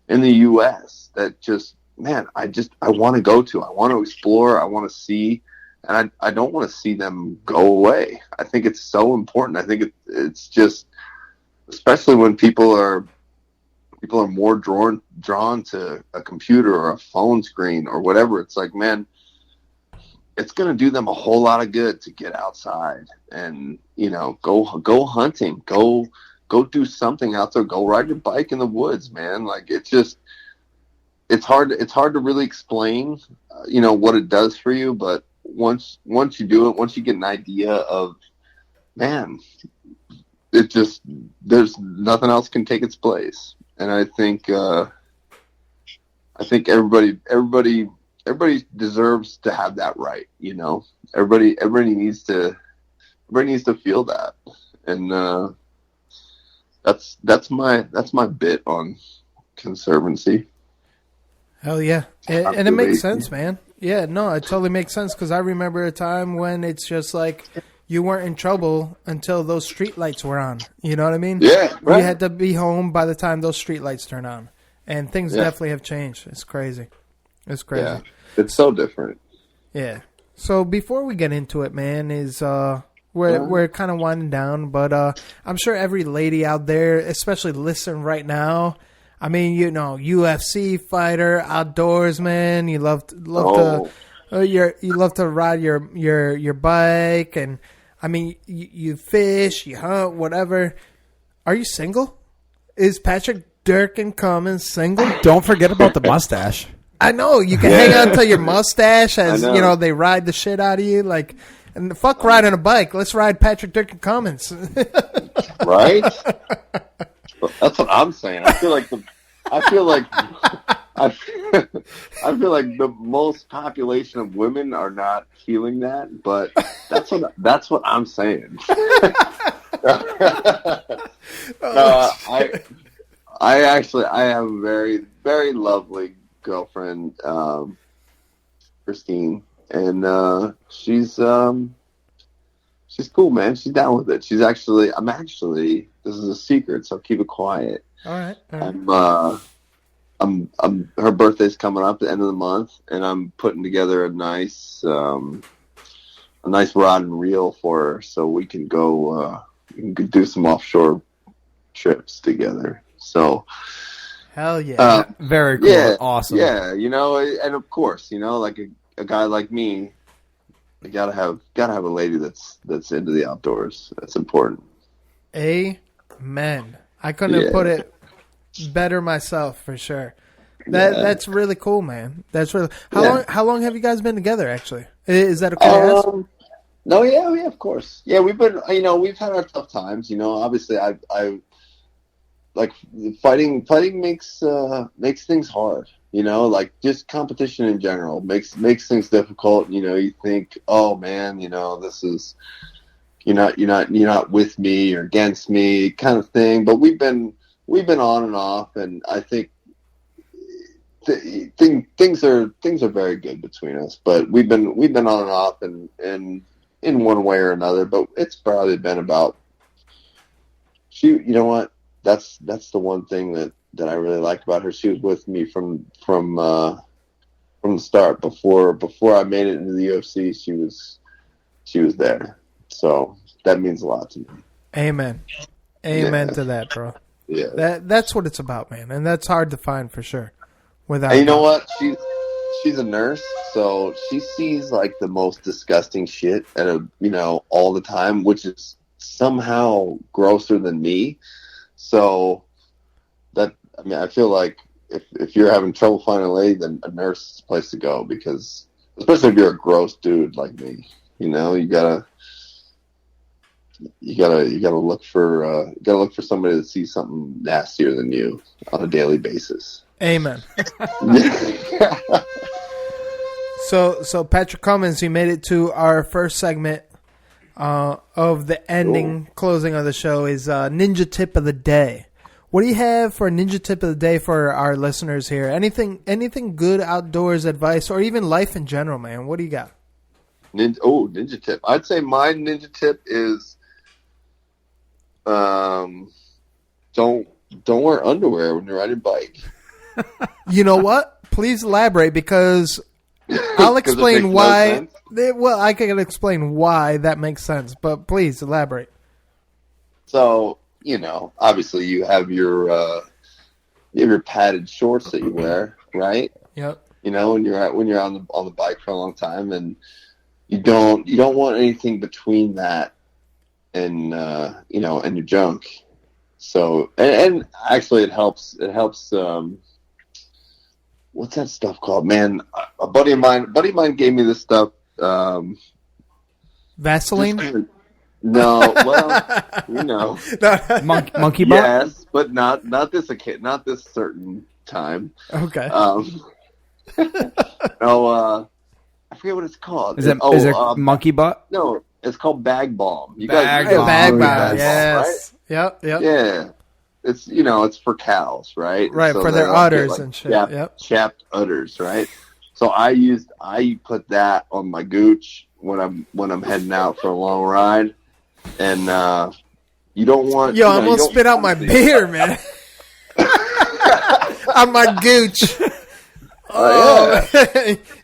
the U.S. that just, man, I want to go to. I want to explore. I want to see, and I don't want to see them go away. I think it's so important. I think it's just, especially when people are more drawn to a computer or a phone screen or whatever. It's like, man, it's going to do them a whole lot of good to get outside and, go hunting, go do something out there, go ride your bike in the woods, man. Like, it's hard to really explain, what it does for you. But once you do it, once you get an idea of, man, there's nothing else can take its place. And I think everybody deserves to have that right. Everybody needs to feel that. And that's my bit on conservancy. Hell yeah. And it makes sense, man. Yeah, no, it totally makes sense, because I remember a time when it's just like you weren't in trouble until those street lights were on. You know what I mean? Yeah, right. You had to be home by the time those street lights turn on. And things definitely have changed. It's crazy. It's crazy. Yeah, it's so different. Yeah. So before we get into it, man, we're kind of winding down, but I'm sure every lady out there, especially listening right now, I mean, UFC fighter, outdoorsman, you love to ride your bike, and I mean, you fish, you hunt, whatever. Are you single? Is Patrick Durkin Cummins single? Don't forget about the mustache. I know, you can hang on to your mustache as they ride the shit out of you, like. And fuck riding a bike. Let's ride Patrick Durkin Cummins. Right? That's what I'm saying. I feel like the most population of women are not feeling that, but that's what I'm saying. I have a very, very lovely girlfriend, Christine. And she's cool, man. She's down with it. I'm actually, this is a secret, so keep it quiet. All right. Her birthday's coming up at the end of the month, and I'm putting together a nice rod and reel for her, so we can go do some offshore trips together. So, hell yeah, very cool, yeah, awesome. Yeah, and of course, like a guy like me, you gotta have a lady that's into the outdoors. That's important. Amen. I couldn't have put it better myself, for sure. That's really cool, man. That's really how long have you guys been together? Actually, is that okay to ask? No, yeah, of course. Yeah, we've been. We've had our tough times. Obviously, I like fighting makes things hard. Like just competition in general makes things difficult. You think, oh man, this is, you're not with me or against me kind of thing. But we've been on and off, and I think things are very good between us. But we've been on and off, and in one way or another. But it's probably been about, you know what? That's the one thing that I really liked about her. She was with me from the start. Before I made it into the UFC, she was there. So that means a lot to me. Amen to that, bro. Yeah, that's what it's about, man, and that's hard to find for sure. And you know what? She's a nurse, so she sees like the most disgusting shit all the time, which is somehow grosser than me. So I feel like if you're having trouble finding a lady, then a nurse is the place to go, because especially if you're a gross dude like me, you gotta look for somebody that sees something nastier than you on a daily basis. Amen. So Patrick Cummins, you made it to our first segment. of the ending closing of the show is Ninja Tip of the Day. What do you have for a Ninja Tip of the Day for our listeners here? Anything good outdoors advice or even life in general, man? What do you got? Ninja Tip. I'd say my Ninja Tip is don't wear underwear when you're riding a bike. You know what? Please elaborate because I'll explain why. I can explain why that makes sense, but please elaborate. So, obviously you have your padded shorts that you wear, right? Yep. When you're on the bike for a long time, and you don't want anything between that and and your junk. So and actually it helps. What's that stuff called, man? A buddy of mine gave me this stuff. Vaseline? No, well, monkey butt. Yes, but not this certain time. Okay. No, I forget what it's called. Is it monkey butt? No, it's called bag balm. Bag balm. Yes. Right? Yep. Yeah. It's it's for cows, right? Right, so for their udders and shit. Chapped udders, right? So I put that on my gooch when I'm heading out for a long ride, and you don't want. Yo, I'm gonna spit out my beer, man. On my gooch. Oh,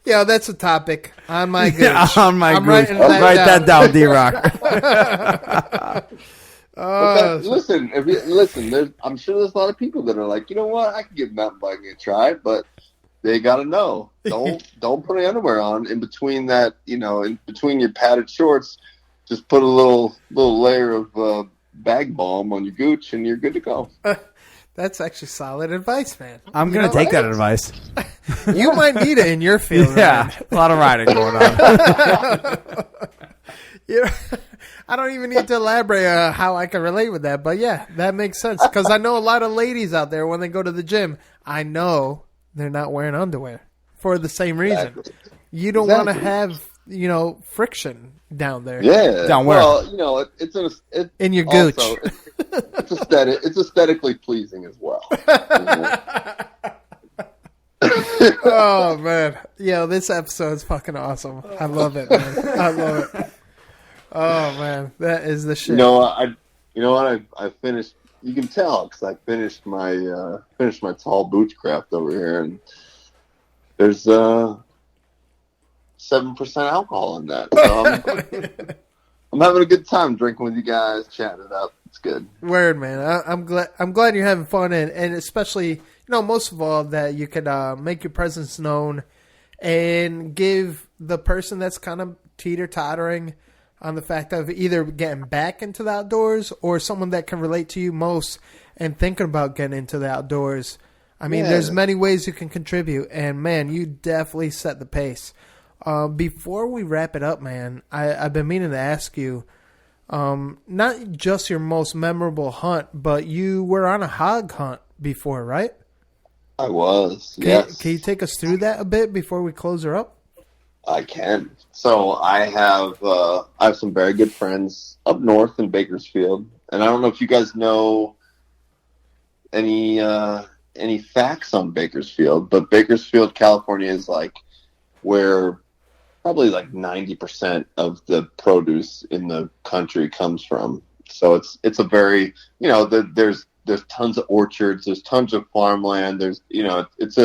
yeah, that's a topic on my gooch. Yeah, on my gooch. Write that down, D-Rock. Listen. I'm sure there's a lot of people that are like, you know what, I can give mountain biking a try, but they got to know, don't put any underwear on in between that, in between your padded shorts. Just put a little layer of bag balm on your gooch, and you're good to go. That's actually solid advice, man. I'm going to take that advice. You might need it in your field. Yeah, man. A lot of riding going on. I don't even need to elaborate how I can relate with that. But yeah, that makes sense. Because I know a lot of ladies out there, when they go to the gym, I know they're not wearing underwear for the same reason. Exactly. You don't want to have, friction down there. Yeah. Down where? Well, it's in your gooch. It's aesthetically pleasing as well. Oh, man. This episode's fucking awesome. I love it, man. I love it. Oh, man. That is the shit. I finished. You can tell because I finished my tall boochcraft over here, and there's 7% alcohol in that. So I'm having a good time drinking with you guys, chatting it up. It's good. Word, man. I'm glad you're having fun, and especially most of all that you could make your presence known and give the person that's kind of teeter-tottering on the fact of either getting back into the outdoors or someone that can relate to you most and thinking about getting into the outdoors. I mean, there's many ways you can contribute, and, man, you definitely set the pace. Before we wrap it up, man, I've been meaning to ask you, not just your most memorable hunt, but you were on a hog hunt before, right? I was, yes. Can you take us through that a bit before we close her up? I can. So I have some very good friends up north in Bakersfield, and I don't know if you guys know any facts on Bakersfield, but Bakersfield, California is like where probably like 90% of the produce in the country comes from. So it's a very, there's tons of orchards, there's tons of farmland, there's, it's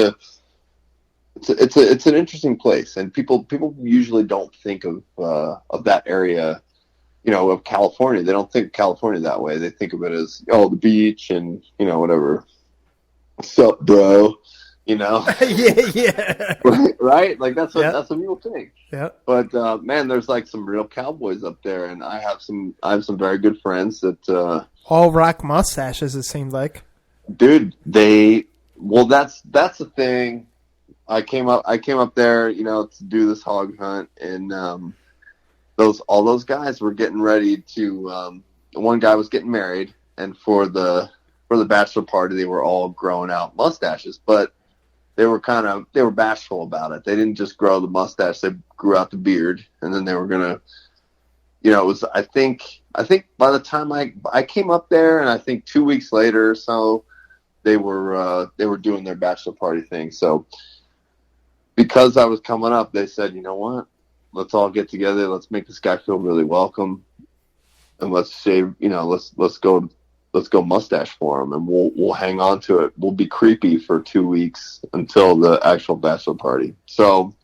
an interesting place, and people usually don't think of that area, of California. They don't think of California that way. They think of it as the beach and whatever. What's up, bro? Yeah. Right? Like that's what people think. Yeah. But man, there's like some real cowboys up there, and I have some very good friends that all rock mustaches. It seemed like, dude. That's the thing. I came up there, to do this hog hunt, and all those guys were getting ready to. One guy was getting married, and for the bachelor party, they were all growing out mustaches, but they were bashful about it. They didn't just grow the mustache; they grew out the beard, and then they were gonna it was. I think by the time I came up there, and I think 2 weeks later or so, they were doing their bachelor party thing. So because I was coming up, they said, you know what? Let's all get together. Let's make this guy feel really welcome, and let's shave. Let's go mustache for him, and we'll hang on to it. We'll be creepy for 2 weeks until the actual bachelor party. So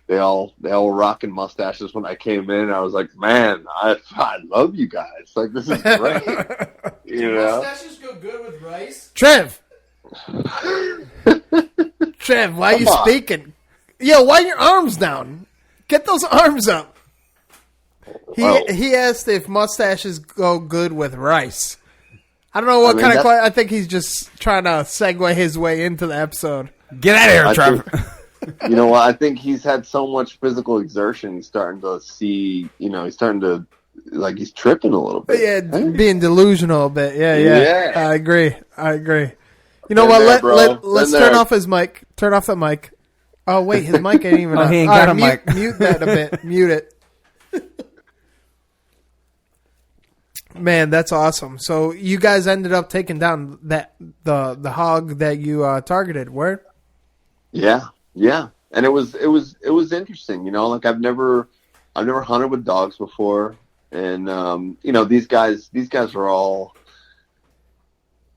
they all were rocking mustaches when I came in. I was like, man, I love you guys. Like, this is great. Mustaches go good with rice? Trev, why are you speaking? Yo, why are your arms down? Get those arms up. He asked if mustaches go good with rice. I don't know what kind of question. I think he's just trying to segue his way into the episode. Get out of here, Trevor. You know what? I think he's had so much physical exertion. He's starting to see, he's starting to, like, he's tripping a little bit. Yeah, being delusional a bit. Yeah. I agree. You know what? Let's turn off his mic. Turn off the mic. Oh, wait, his mic ain't even on. He ain't got a mic. Mute that a bit. Mute it. Man, that's awesome. So you guys ended up taking down the hog that you targeted. Where? Yeah, and it was interesting. Like I've never hunted with dogs before, and these guys are all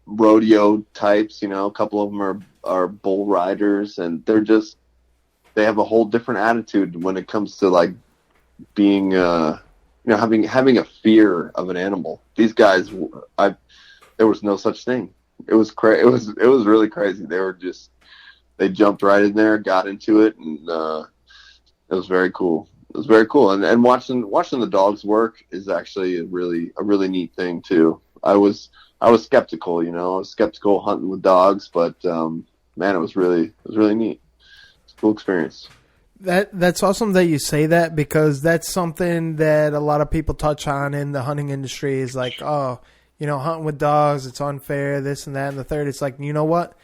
rodeo types. A couple of them are bull riders, and they have a whole different attitude when it comes to like being having a fear of an animal. These guys, there was no such thing. It was it was really crazy. They jumped right in there, got into it, and it was very cool. And watching the dogs work is actually a really neat thing too. I was skeptical, I was skeptical hunting with dogs, but man, it was really neat. It's a cool experience. That's awesome that you say that, because that's something that a lot of people touch on in the hunting industry is like, oh, hunting with dogs, it's unfair, this and that and the third. It's like, you know what?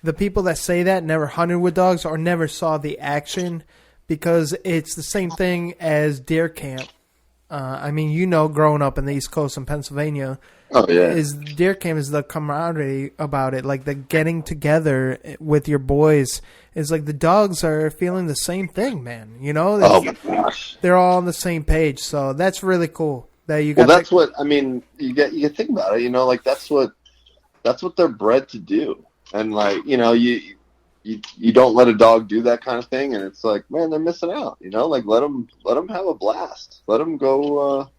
The people that say that never hunted with dogs or never saw the action, because it's the same thing as deer camp. Growing up in the East Coast in Pennsylvania, is deer camp is the camaraderie about it, like the getting together with your boys. Is like the dogs are feeling the same thing, man. Oh my gosh, they're all on the same page. So that's really cool that you got. Well, that's what I mean. You think about it. Like that's what they're bred to do, and like you don't let a dog do that kind of thing, and it's like, man, they're missing out. Like let them have a blast. Let them go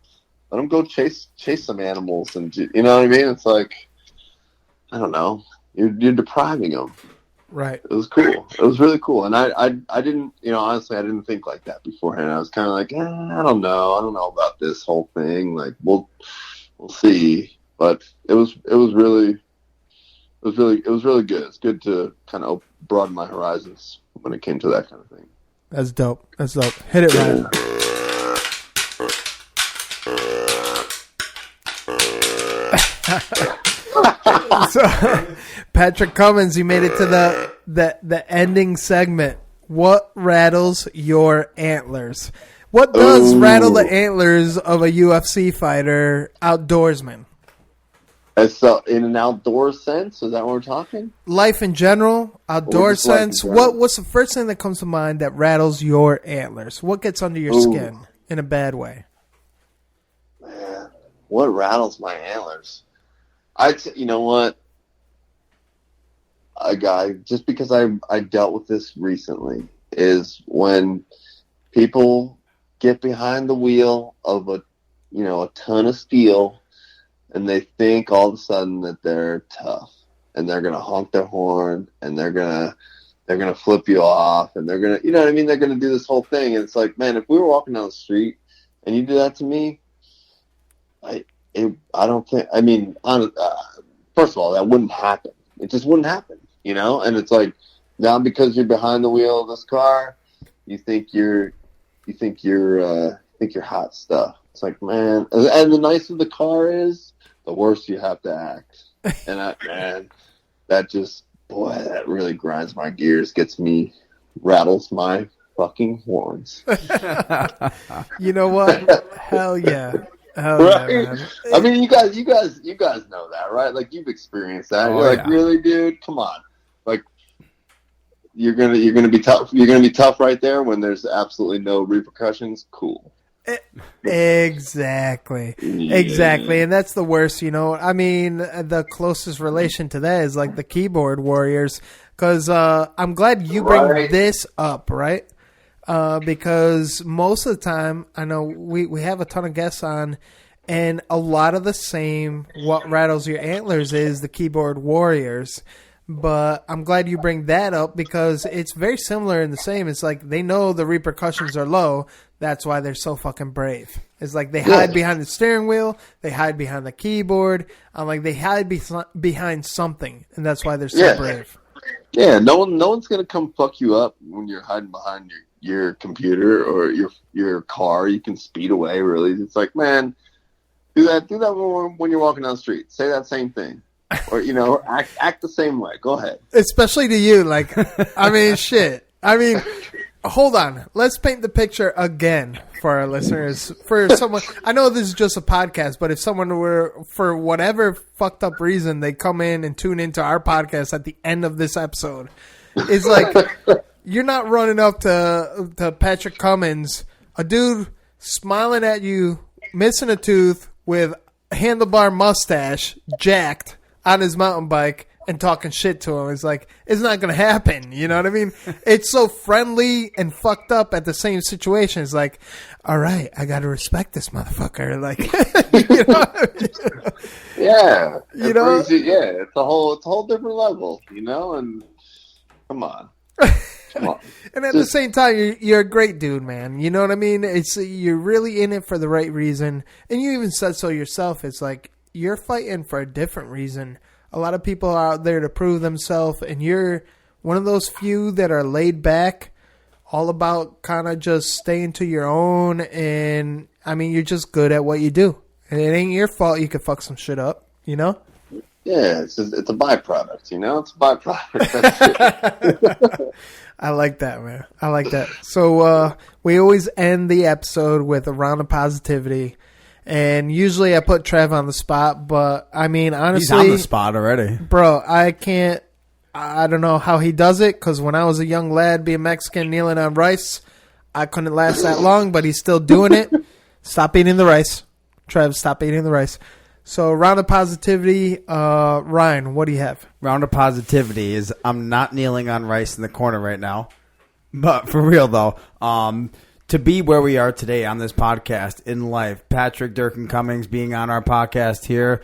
chase some animals, and you know what I mean. It's like, I don't know, you're depriving them. Right. It was cool. It was really cool, and I didn't, honestly, I didn't think like that beforehand. I was kind of like, I don't know about this whole thing. Like, we'll see. But it was really good. It's good to kind of broaden my horizons when it came to that kind of thing. That's dope. Hit it, Ryan. So, Patrick Cummins, you made it to the ending segment. What rattles your antlers? What does rattle the antlers of a UFC fighter outdoorsman? So, in an outdoor sense, is that what we're talking? Life in general, outdoor sense. What's the first thing that comes to mind that rattles your antlers? What gets under your skin in a bad way? Man, what rattles my antlers? You know what? Just because I dealt with this recently, is when people get behind the wheel of a ton of steel, and they think all of a sudden that they're tough, and they're gonna honk their horn, and they're gonna flip you off, and they're gonna, what I mean? They're gonna do this whole thing, and it's like, man, if we were walking down the street and you did that to me, I don't think. I mean, first of all, that wouldn't happen. It just wouldn't happen, And it's like, now because you're behind the wheel of this car, you think you're hot stuff. It's like, man, and the nicer the car is, the worse you have to act. And that really grinds my gears, rattles my fucking horns. You know what? Hell yeah. Hell yeah, Right? man. I mean, you guys know that, right? Like, you've experienced that. Oh, You're like, yeah. really, dude? Come on. Like, you're gonna be tough. You're gonna be tough right there when there's absolutely no repercussions. Cool. Exactly. Yeah. Exactly. And that's the worst, you know. I mean, the closest relation to that is like the keyboard warriors. Because I'm glad you bring this up, right? Because most of the time, I know we have a ton of guests on, and a lot of the same what rattles your antlers is the keyboard warriors. But I'm glad you bring that up because it's very similar in the same. It's like they know the repercussions are low. That's why they're so fucking brave. It's like they hide behind the steering wheel. They hide behind the keyboard. I'm like, they hide behind something, and that's why they're so brave. Yeah, no one's gonna come fuck you up when you're hiding behind your computer or your car. You can speed away. Really, it's like, man, do that when you're walking down the street. Say that same thing. Or, you know, act the same way. Go ahead. Especially to you. Like, I mean, shit. I mean, hold on. Let's paint the picture again for our listeners. For someone, I know this is just a podcast, but if someone were, for whatever fucked up reason, they come in and tune into our podcast at the end of this episode, it's like, you're not running up to Patrick Cummins, a dude smiling at you, missing a tooth, with a handlebar mustache, jacked, on his mountain bike and talking shit to him. It's like, it's not going to happen. You know what I mean? It's so friendly and fucked up at the same situation. It's like, all right, I got to respect this motherfucker. Like, you know what I mean? Yeah. You know? It's a whole different level, you know? And come on. Come on. And at the same time, you're a great dude, man. You know what I mean? You're really in it for the right reason. And you even said so yourself. It's like, you're fighting for a different reason. A lot of people are out there to prove themselves, and you're one of those few that are laid back, all about kind of just staying to your own, and, I mean, you're just good at what you do. And it ain't your fault you could fuck some shit up, you know? Yeah, it's a byproduct, you know? It's a byproduct. That's it. I like that, man. I like that. So we always end the episode with a round of positivity. And usually I put Trev on the spot, but I mean, honestly, he's on the spot already, bro. I don't know how he does it, because when I was a young lad being Mexican kneeling on rice, I couldn't last that long, but he's still doing it. Stop eating the rice, Trev. Stop eating the rice. So, round of positivity, Ryan, what do you have? Round of positivity is I'm not kneeling on rice in the corner right now, but for real though, to be where we are today on this podcast in life, Patrick, Dirk, and Cummins being on our podcast here,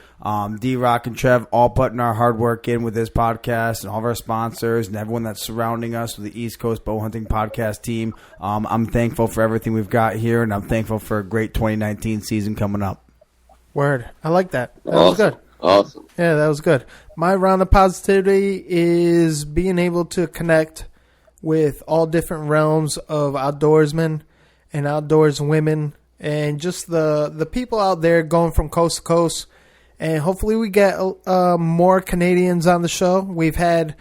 D-Rock and Trev all putting our hard work in with this podcast, and all of our sponsors and everyone that's surrounding us with the East Coast Bowhunting podcast team. I'm thankful for everything we've got here, and I'm thankful for a great 2019 season coming up. Word. I like that. That awesome. was good. Awesome. Yeah, that was good. My round of positivity is being able to connect with all different realms of outdoorsmen and outdoors women, and just the people out there going from coast to coast. And hopefully we get more Canadians on the show. We've had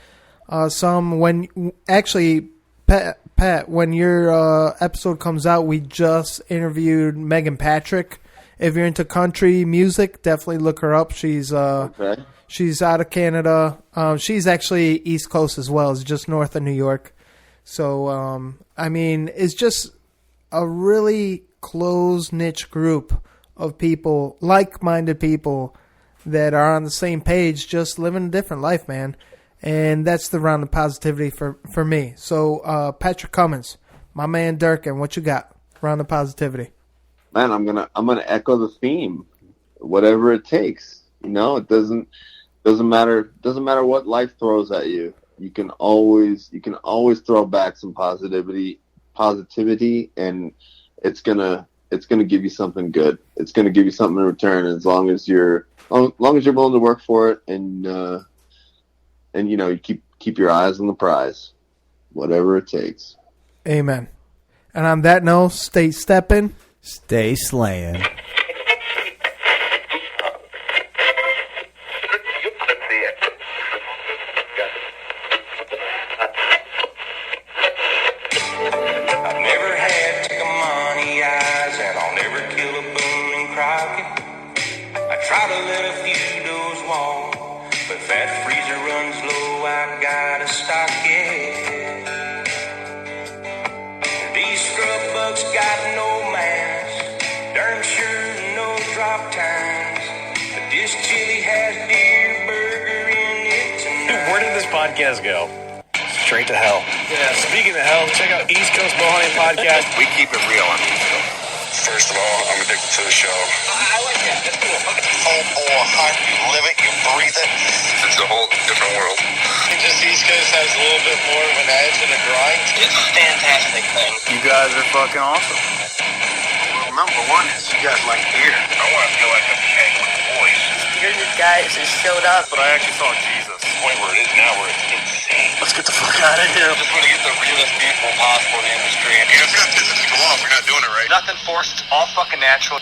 some when actually, Pat, when your episode comes out, we just interviewed Megan Patrick. If you're into country music, definitely look her up. She's she's out of Canada. She's actually East Coast as well. It's just north of New York. So, I mean, it's just a really close niche group of people, like-minded people that are on the same page, just living a different life, man. And that's the round of positivity for me. So, Patrick Cummins, my man Dirk, and what you got? Round of positivity. Man, I'm gonna echo the theme. Whatever it takes. You know, it doesn't matter what life throws at you. You can always throw back some positivity, and it's gonna give you something good. It's gonna give you something in return, as long as you're willing to work for it, and you know, you keep your eyes on the prize, whatever it takes. Amen. And on that note, stay stepping, stay slaying. got a stock yet. These scrub bucks got no mask, darn sure no drop times. But this chili has deer burger in it tonight. Dude, where did this podcast go? Straight to hell. Yeah, speaking of hell, check out East Coast Bowhunting Podcast. We keep it real on the East Coast. First of all, I'm addicted to the show. I like that. That's cool. Full bore hunt, you live it, you breathe it. It's a whole different world. Just East Coast has a little bit more of an edge and a grind. It's a fantastic thing. You guys are fucking awesome. Well, number one is you guys like beer. I want to feel like I'm hanging with the boys. You're the guys that showed up. But I actually saw Jesus. The point where it is now where it's insane. Let's get the fuck out of here. Just want to get the realest people possible in the industry. You know, if you're not pissing people off, you're not doing it right. Nothing forced, all fucking natural.